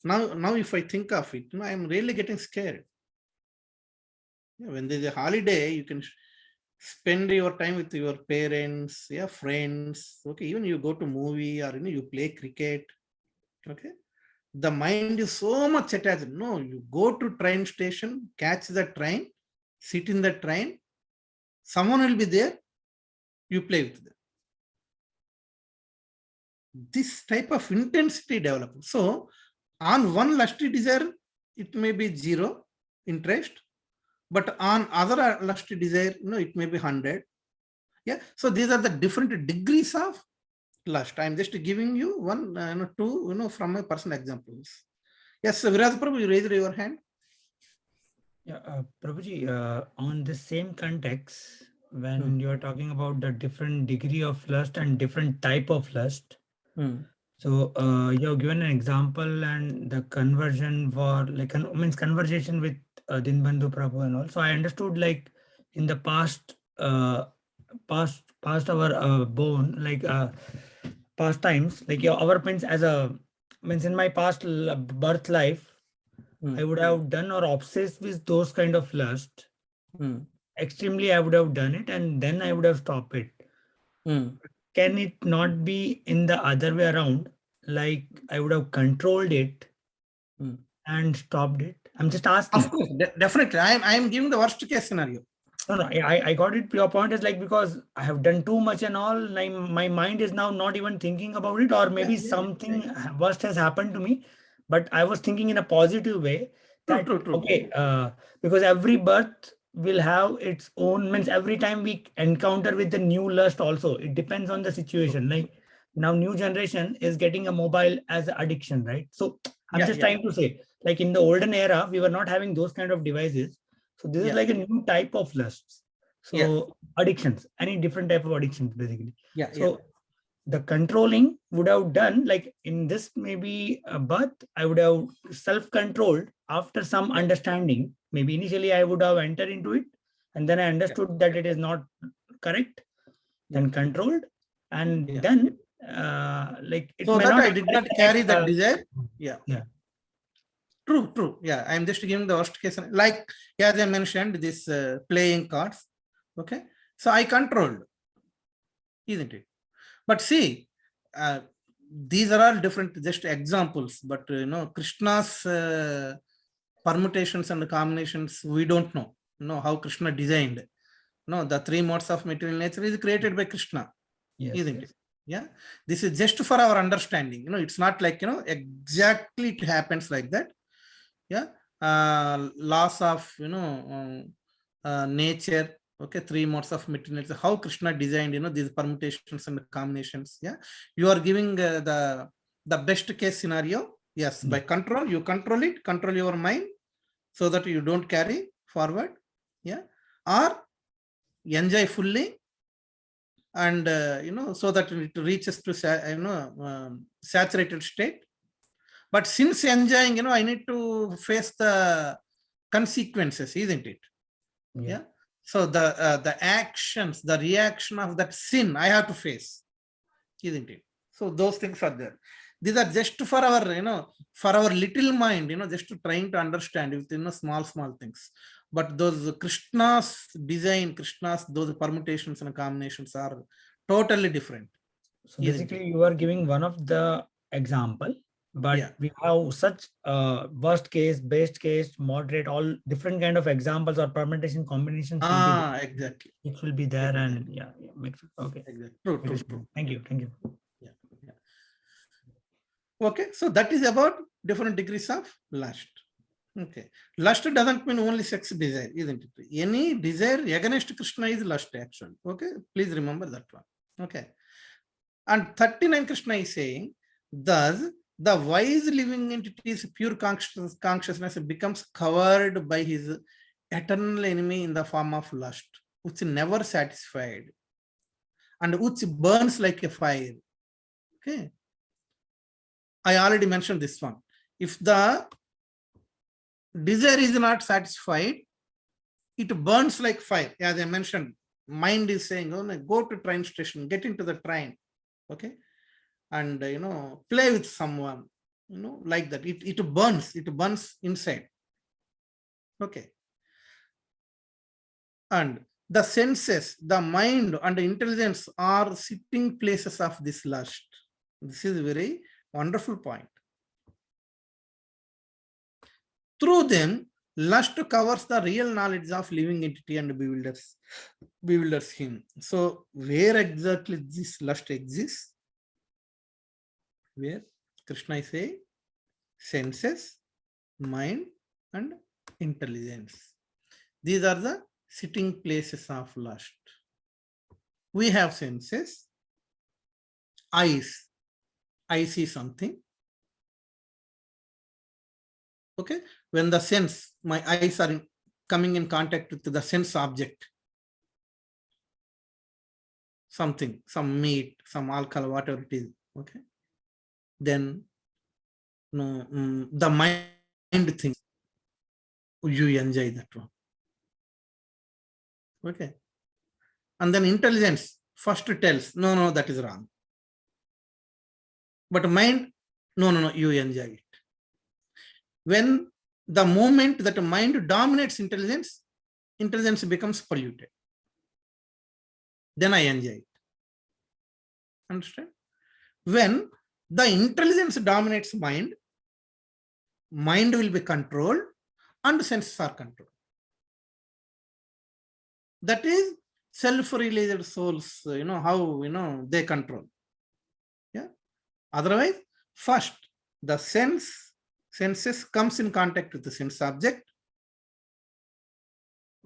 Now if I think of it, I am really getting scared. Yeah, when there's a holiday, you can spend your time with your parents, friends. Okay, even you go to movie, or you play cricket. Okay, the mind is so much attached. No, you go to train station, catch the train, sit in the train, Someone will be there, you play with them. This type of intensity develops. So on one lusty desire, it may be 0 interest, but on other lusty desire, it may be 100. Yeah. So these are the different degrees of lust. I'm just giving you one, two, from my personal examples. Yes, Viraj Prabhu, you raised your hand. Yeah, Prabhuji, on the same context, when you're talking about the different degree of lust and different type of lust, so you have given an example and the conversion for like means conversation with Dinbandhu Prabhu and all. So I understood like in the past our bone like past times like our means as a means in my past birth life I would have done or obsessed with those kind of lust. Extremely, I would have done it and then I would have stopped it. Can it not be in the other way around? Like I would have controlled it and stopped it. I'm just asking. Of course, definitely. I am giving the worst case scenario. No, I got it. Your point is like because I have done too much and all, like my mind is now not even thinking about it, or maybe something worst has happened to me, but I was thinking in a positive way that True. okay, because every birth will have its own means every time we encounter with the new lust also, it depends on the situation. Like now new generation is getting a mobile as an addiction, right? So I'm just trying to say, like in the olden era, we were not having those kind of devices. So this is like a new type of lusts. So addictions, any different type of addictions, basically. So the controlling would have done like in this maybe a birth, I would have self-controlled after some understanding. Maybe initially I would have entered into it and then I understood that it is not correct, then controlled, and then like it so may that not I did not carry that desire. Yeah. True. Yeah, I'm just giving the worst case. Like as I mentioned, this playing cards. Okay, so I controlled, isn't it? But see, these are all different, just examples. But Krishna's permutations and combinations, we don't know. How Krishna designed. The 3 modes of material nature is created by Krishna, isn't it? Yeah, this is just for our understanding. It's not like exactly it happens like that. Yeah, laws of nature. Okay, 3 modes of material nature. How Krishna designed these permutations and combinations. Yeah, you are giving the best case scenario. Yes, by control, you control it, control your mind, so that you don't carry forward. Yeah, or enjoy fully, and so that it reaches to saturated state. But since enjoying, I need to face the consequences, isn't it? Yeah. So the actions, the reaction of that sin, I have to face, isn't it? So those things are there. These are just for our, for our little mind, just to trying to understand with small things. But those Krishna's design, Krishna's those permutations and combinations are totally different. So basically, you are giving one of the example, but we have such worst case, best case, moderate, all different kind of examples or permutation combinations. Exactly. It will be there, and makes sense. Okay. Exactly. True. Thank you. Yeah. Okay, so that is about different degrees of lust. Okay, lust doesn't mean only sex desire, isn't it? Any desire against Krishna is lust, actually. Okay, please remember that one. Okay, and 39 Krishna is saying, thus the wise living entity's pure consciousness becomes covered by his eternal enemy in the form of lust, which is never satisfied and which burns like a fire. Okay, I already mentioned this one. If the desire is not satisfied, it burns like fire. As I mentioned, mind is saying, oh, no, go to train station, get into the train, okay, and play with someone, like that. It burns inside. Okay, and the senses, the mind, and the intelligence are sitting places of this lust. This is a very wonderful point. Through them, lust covers the real knowledge of living entity and bewilders him. So where exactly this lust exists? Where Krishna is saying senses, mind, and intelligence. These are the sitting places of lust. We have senses, eyes. I see something. Okay, when the sense, my eyes are coming in contact with the sense object, something, some meat, some alcohol, whatever it is. Okay, then no, the mind thinks you enjoy that one. Okay, and then intelligence first tells no, that is wrong. But mind, no, you enjoy it. When the moment that mind dominates intelligence, intelligence becomes polluted. Then I enjoy it. Understand? When the intelligence dominates mind, mind will be controlled and senses are controlled. That is self-realized souls, how, they control. Yeah. Otherwise, first, the senses comes in contact with the sense object.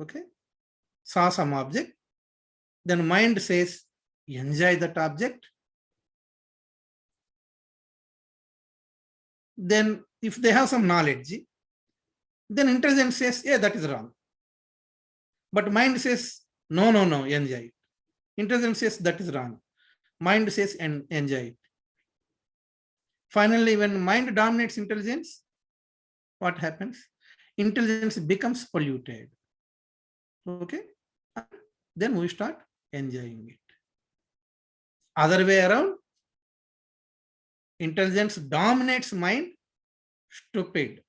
Okay. Saw some object. Then mind says, enjoy that object. Then if they have some knowledge, then intelligence says, yeah, that is wrong. But mind says, no, enjoy it. Intelligence says that is wrong. Mind says, enjoy it. Finally, when mind dominates intelligence, what happens? Intelligence becomes polluted. Okay. Then we start enjoying it. Other way around, intelligence dominates mind, stupid.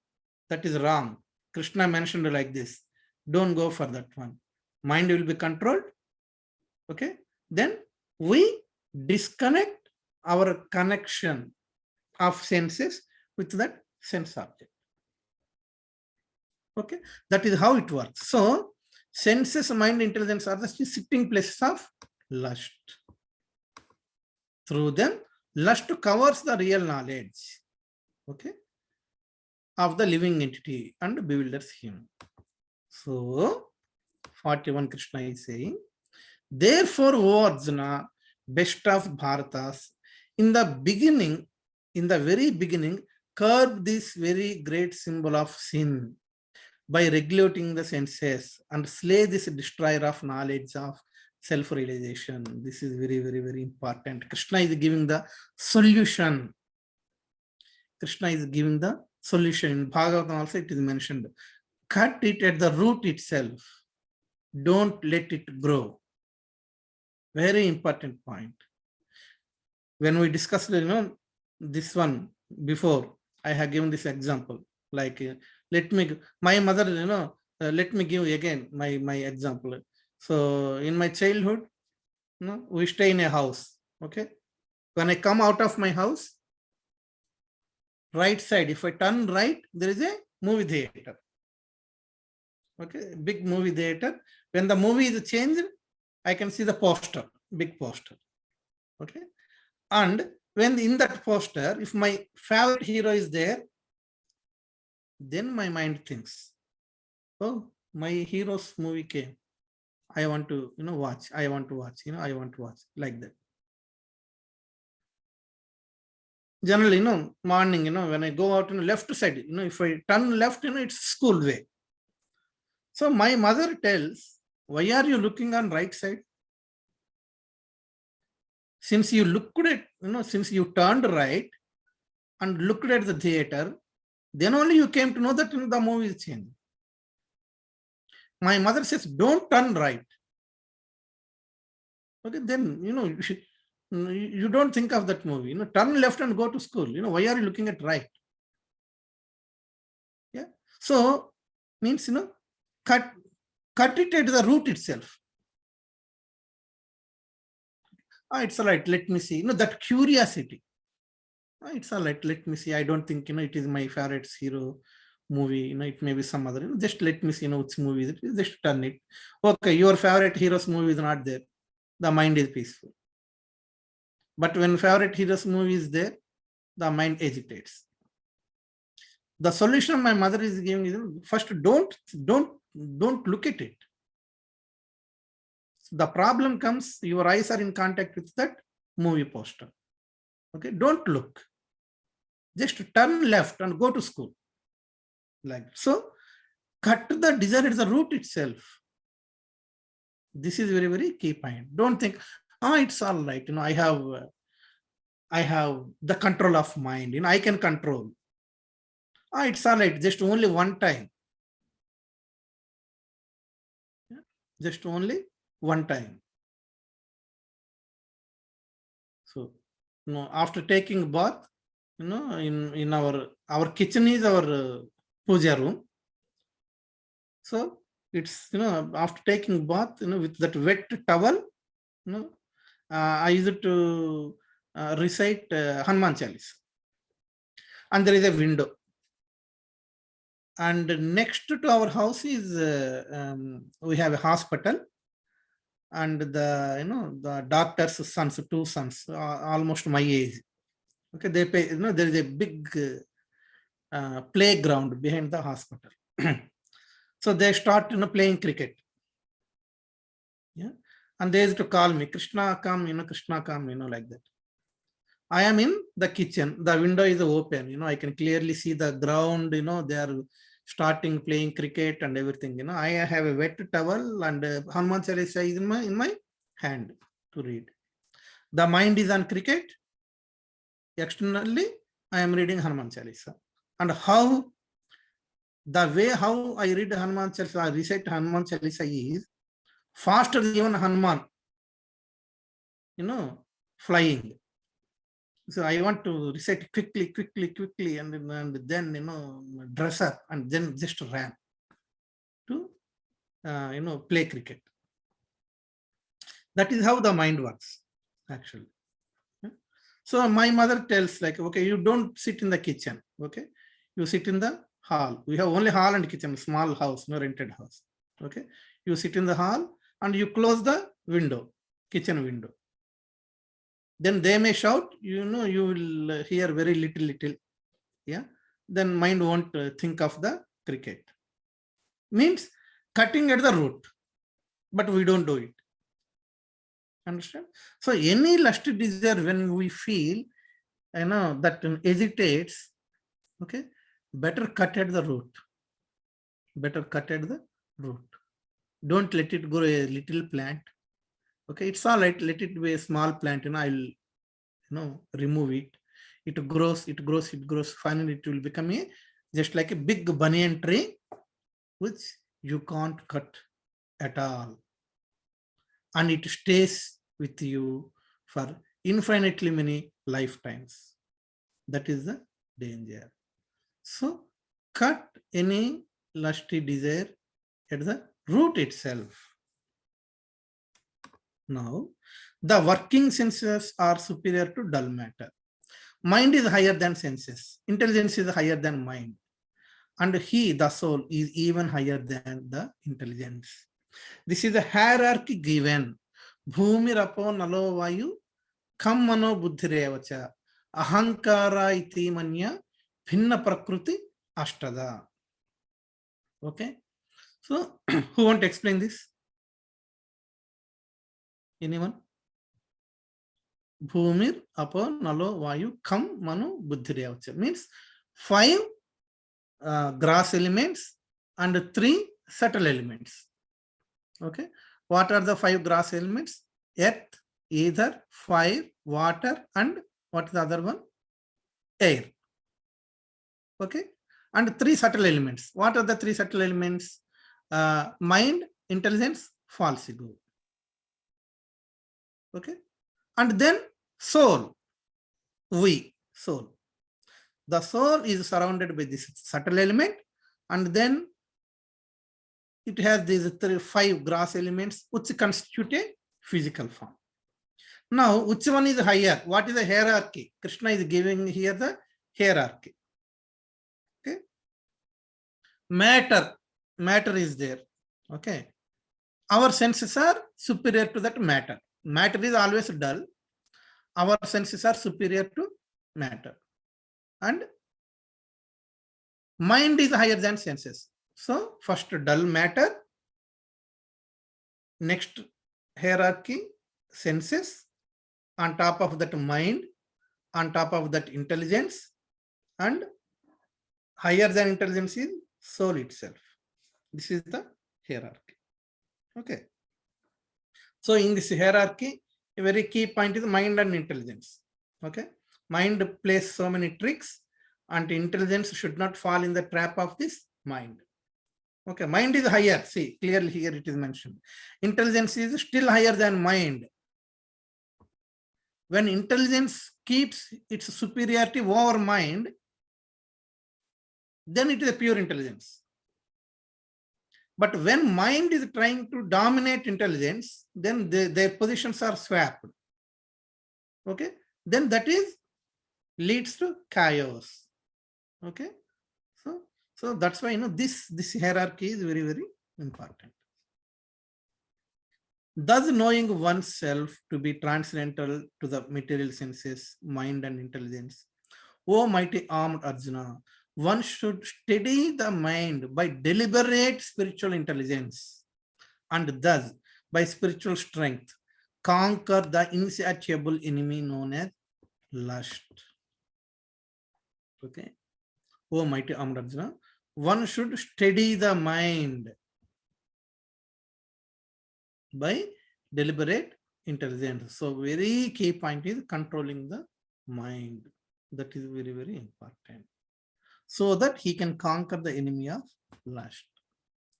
That is wrong. Krishna mentioned like this. Don't go for that one. Mind will be controlled. Okay. Then we disconnect our connection of senses with that sense object. Okay. That is how it works. So senses, mind, intelligence are the sitting places of lust. Through them, lust covers the real knowledge, okay, of the living entity and bewilders him. So 41 Krishna is saying, therefore, O Arjuna, best of Bharatas, in the very beginning, curb this very great symbol of sin by regulating the senses and slay this destroyer of knowledge of self-realization. This is very, very, very important. Krishna is giving the solution. Krishna is giving the solution. In Bhagavad also it is mentioned. Cut it at the root itself. Don't let it grow. Very important point. When we discussed, this one before, I have given this example. Like, my mother, let me give again my example. So in my childhood, we stay in a house. Okay. When I come out of my house, right side, if I turn right, there is a movie theater. Okay, big movie theater. When the movie is changed, I can see the poster, big poster. Okay. And when in that poster, if my favorite hero is there, then my mind thinks, oh, my hero's movie came. I want to, watch. I want to watch, I want to watch, like that. Generally, morning, when I go out on the left side, if I turn left, it's school way. So my mother tells, why are you looking on right side? Since you looked at, since you turned right and looked at the theater, then only you came to know that the movie is changed. My mother says, don't turn right. Okay, then, you don't think of that movie. Turn left and go to school. Why are you looking at right? Yeah. So, means, cut it at the root itself. It's all right. Let me see. That curiosity. It's all right. Let me see. I don't think, it is my favorite hero. movie, it may be some other, just let me see, which movie is it, just turn it. Okay, your favorite hero's movie is not there. The mind is peaceful. But when favorite hero's movie is there, the mind agitates. The solution my mother is giving is, first don't look at it. The problem comes, your eyes are in contact with that movie poster. Okay, don't look. Just turn left and go to school. Like so, cut the desire at the root itself. This is very, very key point. Don't think, it's all right. I have the control of mind. I can control. It's all right. Just only one time. Just only one time. So, after taking bath, in our kitchen is our puja room. So it's, after taking bath, with that wet towel, I used to recite Hanuman Chalisa. And there is a window. And next to our house is, we have a hospital. And the doctor's sons, 2 sons, almost my age. Okay, they pay, there is a big playground behind the hospital. So they start, playing cricket. Yeah. And they used to call me, Krishna, come, Krishna, come, like that. I am in the kitchen. The window is open. I can clearly see the ground. They are starting playing cricket and everything. I have a wet towel and Hanuman Chalisa is in my hand to read. The mind is on cricket. Externally, I am reading Hanuman Chalisa. And the way how I read Hanuman Chalisa, I recite Hanuman Chalisa is faster than even Hanuman, flying. So I want to recite quickly, and then, dress up and then just ran to, play cricket. That is how the mind works, actually. So my mother tells, like, okay, you don't sit in the kitchen, okay? You sit in the hall. We have only hall and kitchen, small house, no rented house, okay? You sit in the hall and you close the window, kitchen window. Then they may shout, you will hear very little, yeah? Then mind won't think of the cricket. Means cutting at the root, but we don't do it. Understand? So any lusty desire, when we feel, that hesitates, okay, better cut at the root. Better cut at the root. Don't let it grow a little plant. Okay, it's all right. Let it be a small plant. I'll, remove it. It grows. Finally, it will become just like a big banyan tree, which you can't cut at all. And it stays with you for infinitely many lifetimes. That is the danger. So cut any lusty desire at the root itself. Now, the working senses are superior to dull matter. Mind is higher than senses. Intelligence is higher than mind. And the soul, is even higher than the intelligence. This is a hierarchy given. Bhumirapo nalo vayu kam mano buddhirevacha ahankara iti manya bhinna prakriti ashtada. Okay. So, who want to explain this? Anyone? Bhumir apo nalo vayu kam mano buddhirevacha means 5 gross elements and 3 subtle elements. Okay. What are the 5 gross elements? Earth, ether, fire, water, and what is the other one? Air. Okay. And 3 subtle elements. What are the 3 subtle elements? Mind, intelligence, false ego. Okay. And then soul. Soul. The soul is surrounded by this subtle element, and then it has these 5 gross elements which constitute a physical form. Now, which one is higher? What is the hierarchy? Krishna is giving here the hierarchy. Okay. matter is there. Okay. Our senses are superior to that matter. Matter is always dull. Our senses are superior to matter. And mind is higher than senses. So first dull matter, next hierarchy, senses, on top of that mind, on top of that intelligence, and higher than intelligence is soul itself. This is the hierarchy. Okay. So in this hierarchy, a very key point is mind and intelligence. Okay. Mind plays so many tricks, and intelligence should not fall in the trap of this mind. Okay. Mind is higher. See, clearly here it is mentioned. Intelligence is still higher than mind. When intelligence keeps its superiority over mind, then it is a pure intelligence. But when mind is trying to dominate intelligence, then their positions are swapped. Okay, then that is leads to chaos. Okay, so that's why this hierarchy is very, very important. Thus, knowing oneself to be transcendental to the material senses, mind, and intelligence, O mighty armed Arjuna, one should steady the mind by deliberate spiritual intelligence, and thus, by spiritual strength, conquer the insatiable enemy known as lust. Okay. O mighty armed Arjuna, one should steady the mind by deliberate intelligence. So very key point is controlling the mind. That is very, very important. So that he can conquer the enemy of lust.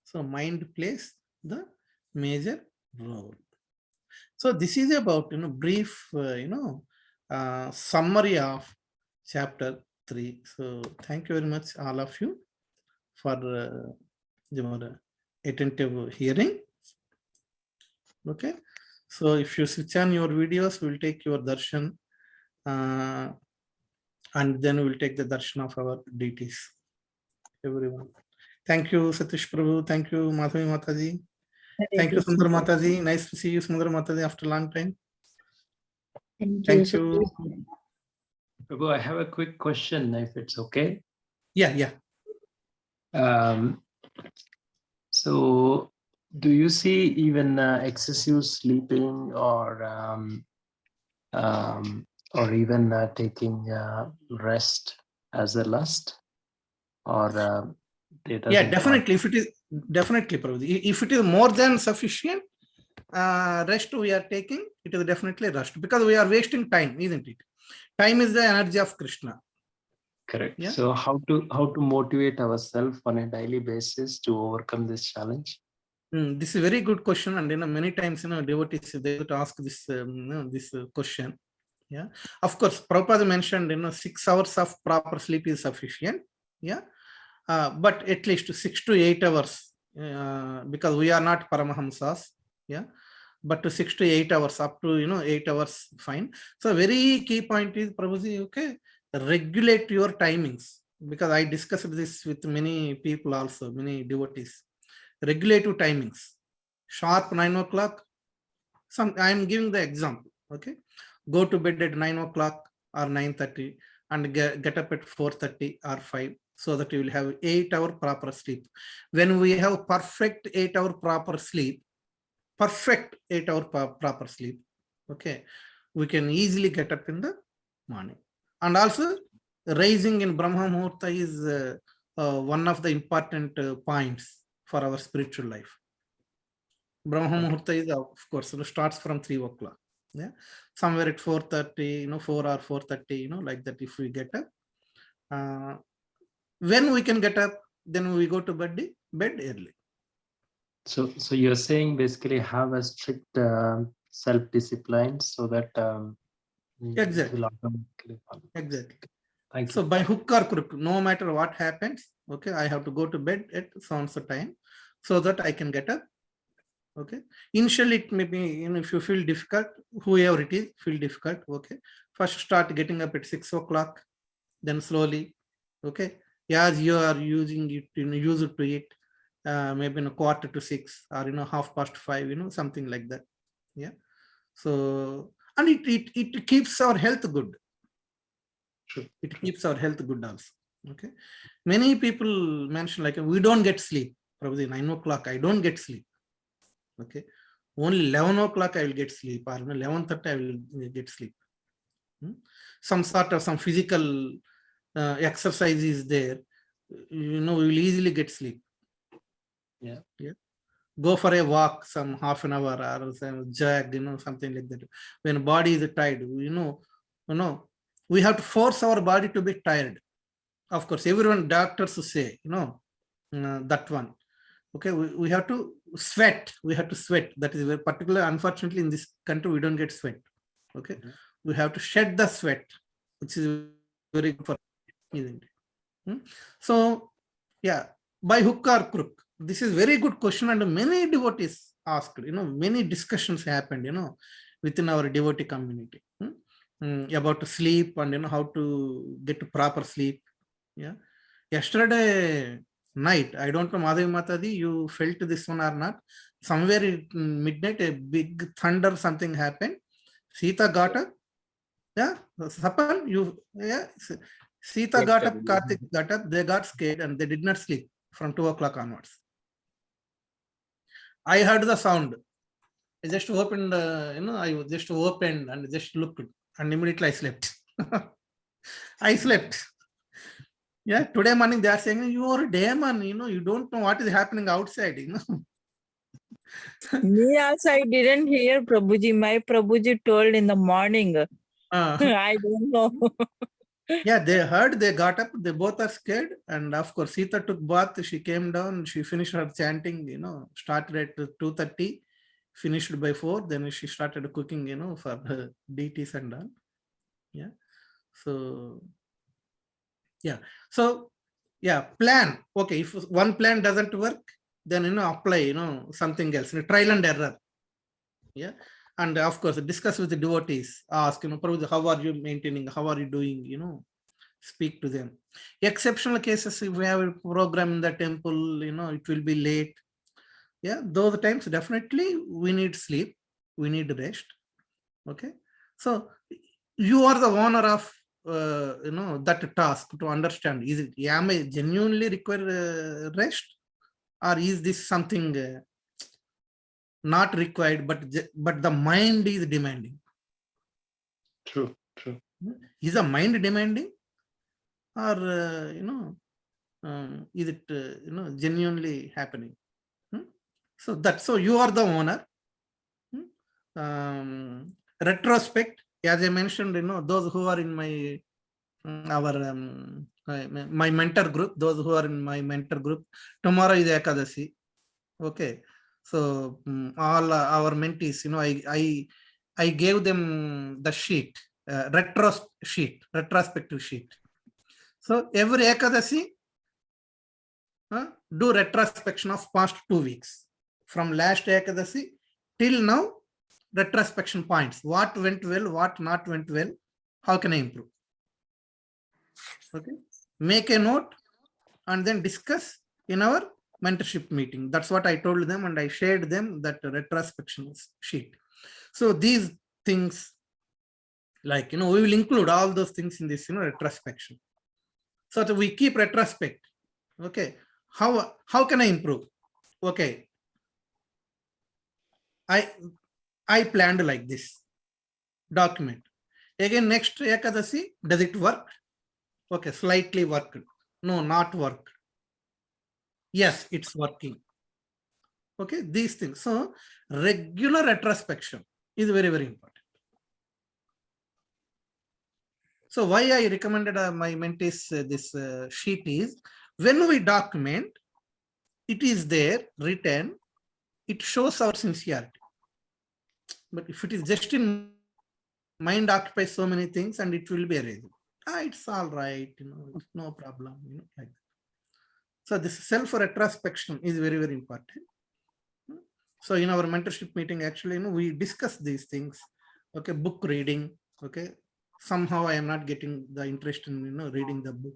So mind plays the major role. So this is about brief summary of chapter 3. So thank you very much all of you for your attentive hearing. Okay, so if you switch on your videos, we'll take your darshan, and then we'll take the darshan of our deities. Everyone. Thank you, Satish Prabhu. Thank you, Madhavi Mataji. Thank you, Sundar Mataji. Nice to see you, Sundar Mataji, after a long time. Thank you. Prabhu, I have a quick question, if it's okay. Yeah. So, do you see even excessive sleeping or even taking rest as a lust? Or yeah, definitely. If it is definitely, Prabhu, if it is more than sufficient rest we are taking, it is definitely rest, because we are wasting time, isn't it? Time is the energy of Krishna. Correct. Yeah. So how to motivate ourselves on a daily basis to overcome this challenge? This is a very good question, and many times devotees they would ask this this question. Yeah, of course, Prabhupada mentioned 6 hours of proper sleep is sufficient. Yeah, but at least 6 to 8 hours, because we are not Paramahamsas. Yeah, but to 6 to 8 hours, up to 8 hours, fine. So very key point is, Prabhuji, okay, regulate your timings, because I discussed this with many people also, many devotees. Regulative timings, sharp 9 o'clock. I am giving the example. Okay, go to bed at 9 o'clock or 9:30 and get up at 4:30 or 5, so that you will have 8-hour proper sleep. When we have perfect 8-hour proper sleep, proper sleep, okay, we can easily get up in the morning. And also, rising in Brahma Muhurta is one of the important points for our spiritual life. Brahma Muhurta is, of course, starts from 3 o'clock. Yeah, somewhere at 4:30, 4 or 4:30, like that. If we get up, when we can get up, then we go to bed early. So you're saying basically have a strict self-discipline so that Exactly. will automatically follow. Exactly. Thank you. So by hook or crook, no matter what happens, okay, I have to go to bed at some time so that I can get up. Okay. Initially, it may be, if you feel difficult, whoever it is, feel difficult. Okay. First start getting up at 6 o'clock, then slowly, okay, as you are using it, use it to it, maybe in a 5:45 or 5:30, something like that. Yeah. So, and it keeps our health good. True. It keeps our health good also. Okay. Many people mention like we don't get sleep. Probably 9 o'clock, I don't get sleep. Okay. Only 11 o'clock I will get sleep, or 11:30 I will get sleep. Some sort of some physical exercise is there. We will easily get sleep. Yeah. Go for a walk, some half an hour or some jog, something like that. When body is tired, we have to force our body to be tired. Of course, everyone doctors say, that one. Okay, we have to sweat. We have to sweat. That is very particular. Unfortunately, in this country, we don't get sweat. Okay, we have to shed the sweat, which is very good for, isn't it? So, yeah, by hook or crook. This is very good question, and many devotees asked. Many discussions happened. Within our devotee community about sleep and how to get proper sleep. Yeah. Yesterday night, I don't know, Madhavi Matadi, you felt this one or not? Somewhere in midnight, a big thunder, something happened. Sita got up. Yeah, Sapan, Sita got up, Karthik got up. They got scared and they did not sleep from 2 o'clock onwards. I heard the sound. I just opened, I just opened and just looked, and immediately I slept. I slept. Yeah, today morning they are saying you are a demon, you don't know what is happening outside, Me also, I didn't hear Prabhuji. My Prabhuji told in the morning. I don't know. Yeah, they heard, they got up, they both are scared. And of course, Sita took bath, she came down, she finished her chanting, started at 2:30, finished by 4, then she started cooking, for her deities and all. Yeah. So, yeah. So, yeah, plan. Okay, if one plan doesn't work, then, apply, something else, trial and error. Yeah. And of course, discuss with the devotees, ask, Prabhuji, how are you maintaining? How are you doing? Speak to them. Exceptional cases, if we have a program in the temple, it will be late. Yeah, those times definitely we need sleep, we need rest. Okay, so you are the owner of that task to understand. Is it, am I genuinely require rest, or is this something not required, but the mind is demanding? True. Is the mind demanding, or is it genuinely happening? So you are the owner. Retrospect, as I mentioned, those who are in my my mentor group, those who are in my mentor group, tomorrow is Ekadasi. Okay, so all our mentees, I gave them the sheet, retrospective sheet. So every Ekadasi, do retrospection of past 2 weeks, from last Ekadasi till now. Retrospection points: what went well, what not went well, how can I improve? Okay, make a note and then discuss in our mentorship meeting. That's what I told them, and I shared them that retrospection sheet. So these things, like, we will include all those things in this, retrospection, so that we keep retrospect. Okay, how can I improve? Okay, I planned like this. Document. Again, next Ekadasi, does it work? Okay, slightly worked. No, not worked. Yes, it's working. Okay, these things. So regular retrospection is very, very important. So why I recommended my mentees this sheet is, when we document, it is there written, it shows our sincerity. But if it is just in mind, occupies so many things and it will be erased. It's all right, no problem, like that. So this self-retrospection is very, very important. So in our mentorship meeting, actually, we discuss these things. Okay, book reading. Okay, somehow I am not getting the interest in reading the book.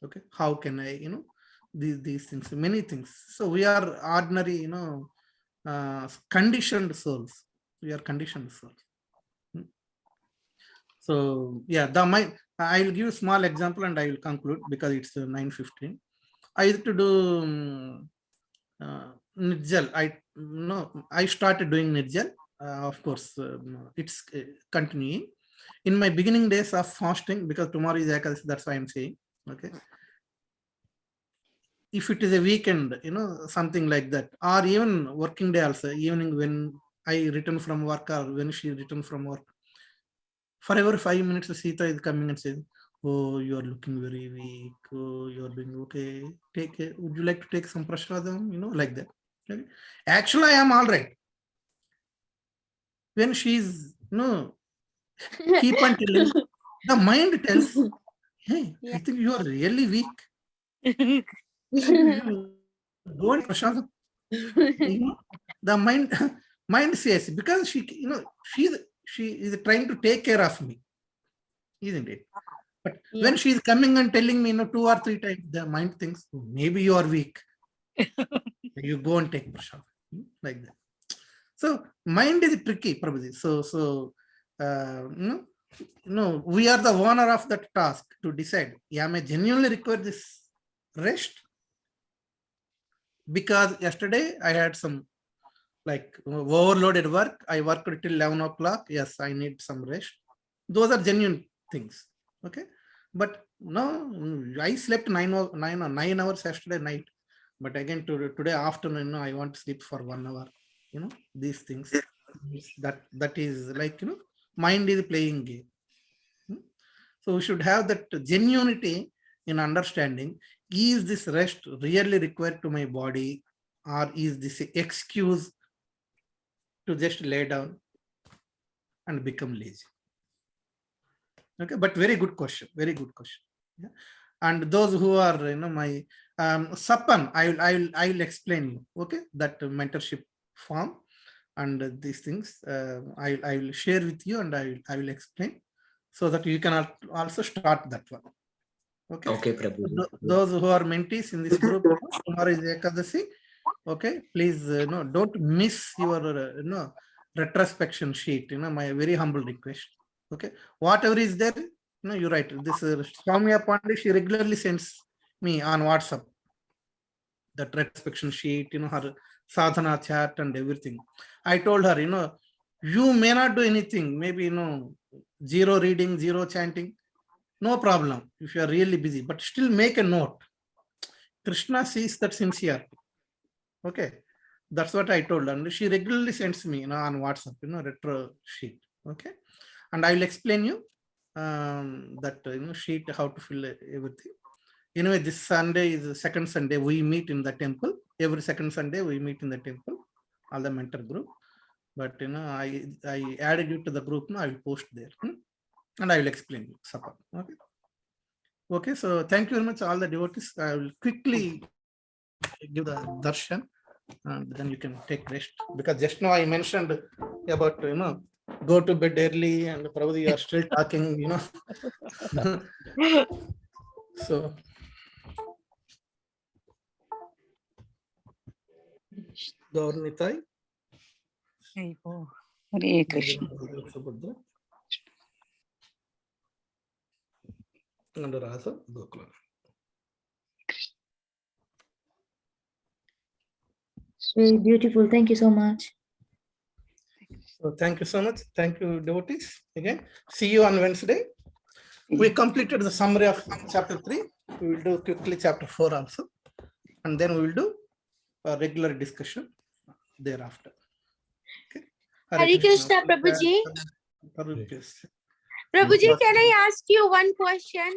Okay, how can I, these things, many things. So we are ordinary, conditioned souls. We are conditioned souls. So yeah, I will give a small example and I will conclude because it's 9:15. I used to do Nirjal. I started doing Nirjal. Of course, it's continuing. In my beginning days of fasting, because tomorrow is Ekadasi, that's why I'm saying. Okay. If it is a weekend, something like that, or even working day also, evening when I return from work or when she returned from work, for every 5 minutes, Sita is coming and saying, "Oh, you are looking very weak. Oh, you are doing okay. Would you like to take some prasadam?" Like that. Okay. Actually, I am all right. When she's, keep on telling, the mind tells, "Hey, I think you are really weak. You don't prasadam." The mind says, because she is trying to take care of me, isn't it? But when she is coming and telling me, 2 or 3 times, the mind thinks, maybe you are weak. You go and take prashad, like that. So mind is tricky, Prabhuji. So we are the owner of that task to decide, am I genuinely require this rest? Because yesterday I had some overloaded work. I worked till 11 o'clock. Yes, I need some rest. Those are genuine things. Okay. But no, I slept 9 hours yesterday night. But again, today afternoon, I want to sleep for 1 hour. These things. That is like, mind is playing game. So we should have that genuinity in understanding, is this rest really required to my body, or is this an excuse to just lay down and become lazy? Okay, but very good question. Very good question. Yeah. And those who are, my Sapan, I will explain you. Okay, that mentorship form and these things I will share with you, and I will explain so that you can also start that one. Okay. Okay, Prabhuji. Those who are mentees in this group, tomorrow is Ekadasi. Okay, please, don't miss your, retrospection sheet. My very humble request. Okay, whatever is there, you write. This Soumya Pandey, she regularly sends me on WhatsApp that retrospection sheet, her sadhana chat and everything. I told her, you may not do anything, maybe, zero reading, zero chanting, no problem if you are really busy, but still make a note. Krishna sees that sincerity. Okay, that's what I told her. And she regularly sends me, on WhatsApp, retro sheet. Okay, and I will explain you that sheet, how to fill everything. Anyway, this Sunday is the second Sunday we meet in the temple. Every second Sunday we meet in the temple, all the mentor group. But I added you to the group. I will post there, and I will explain you. Support. Okay. Okay. So thank you very much, all the devotees. I will quickly give the darshan, and then you can take rest, because just now I mentioned about go to bed early, and probably you are still talking, So Gaurnitai, Hare Krishna. and Rasa Gokula. Very beautiful. Thank you so much. So thank you so much. Thank you, devotees. Again, see you on Wednesday. We completed the summary of chapter 3. We will do quickly chapter 4 also, and then we will do a regular discussion thereafter. Okay. Hare Krishna, Prabhuji. Hare Krishna. Prabhuji, can I ask you one question?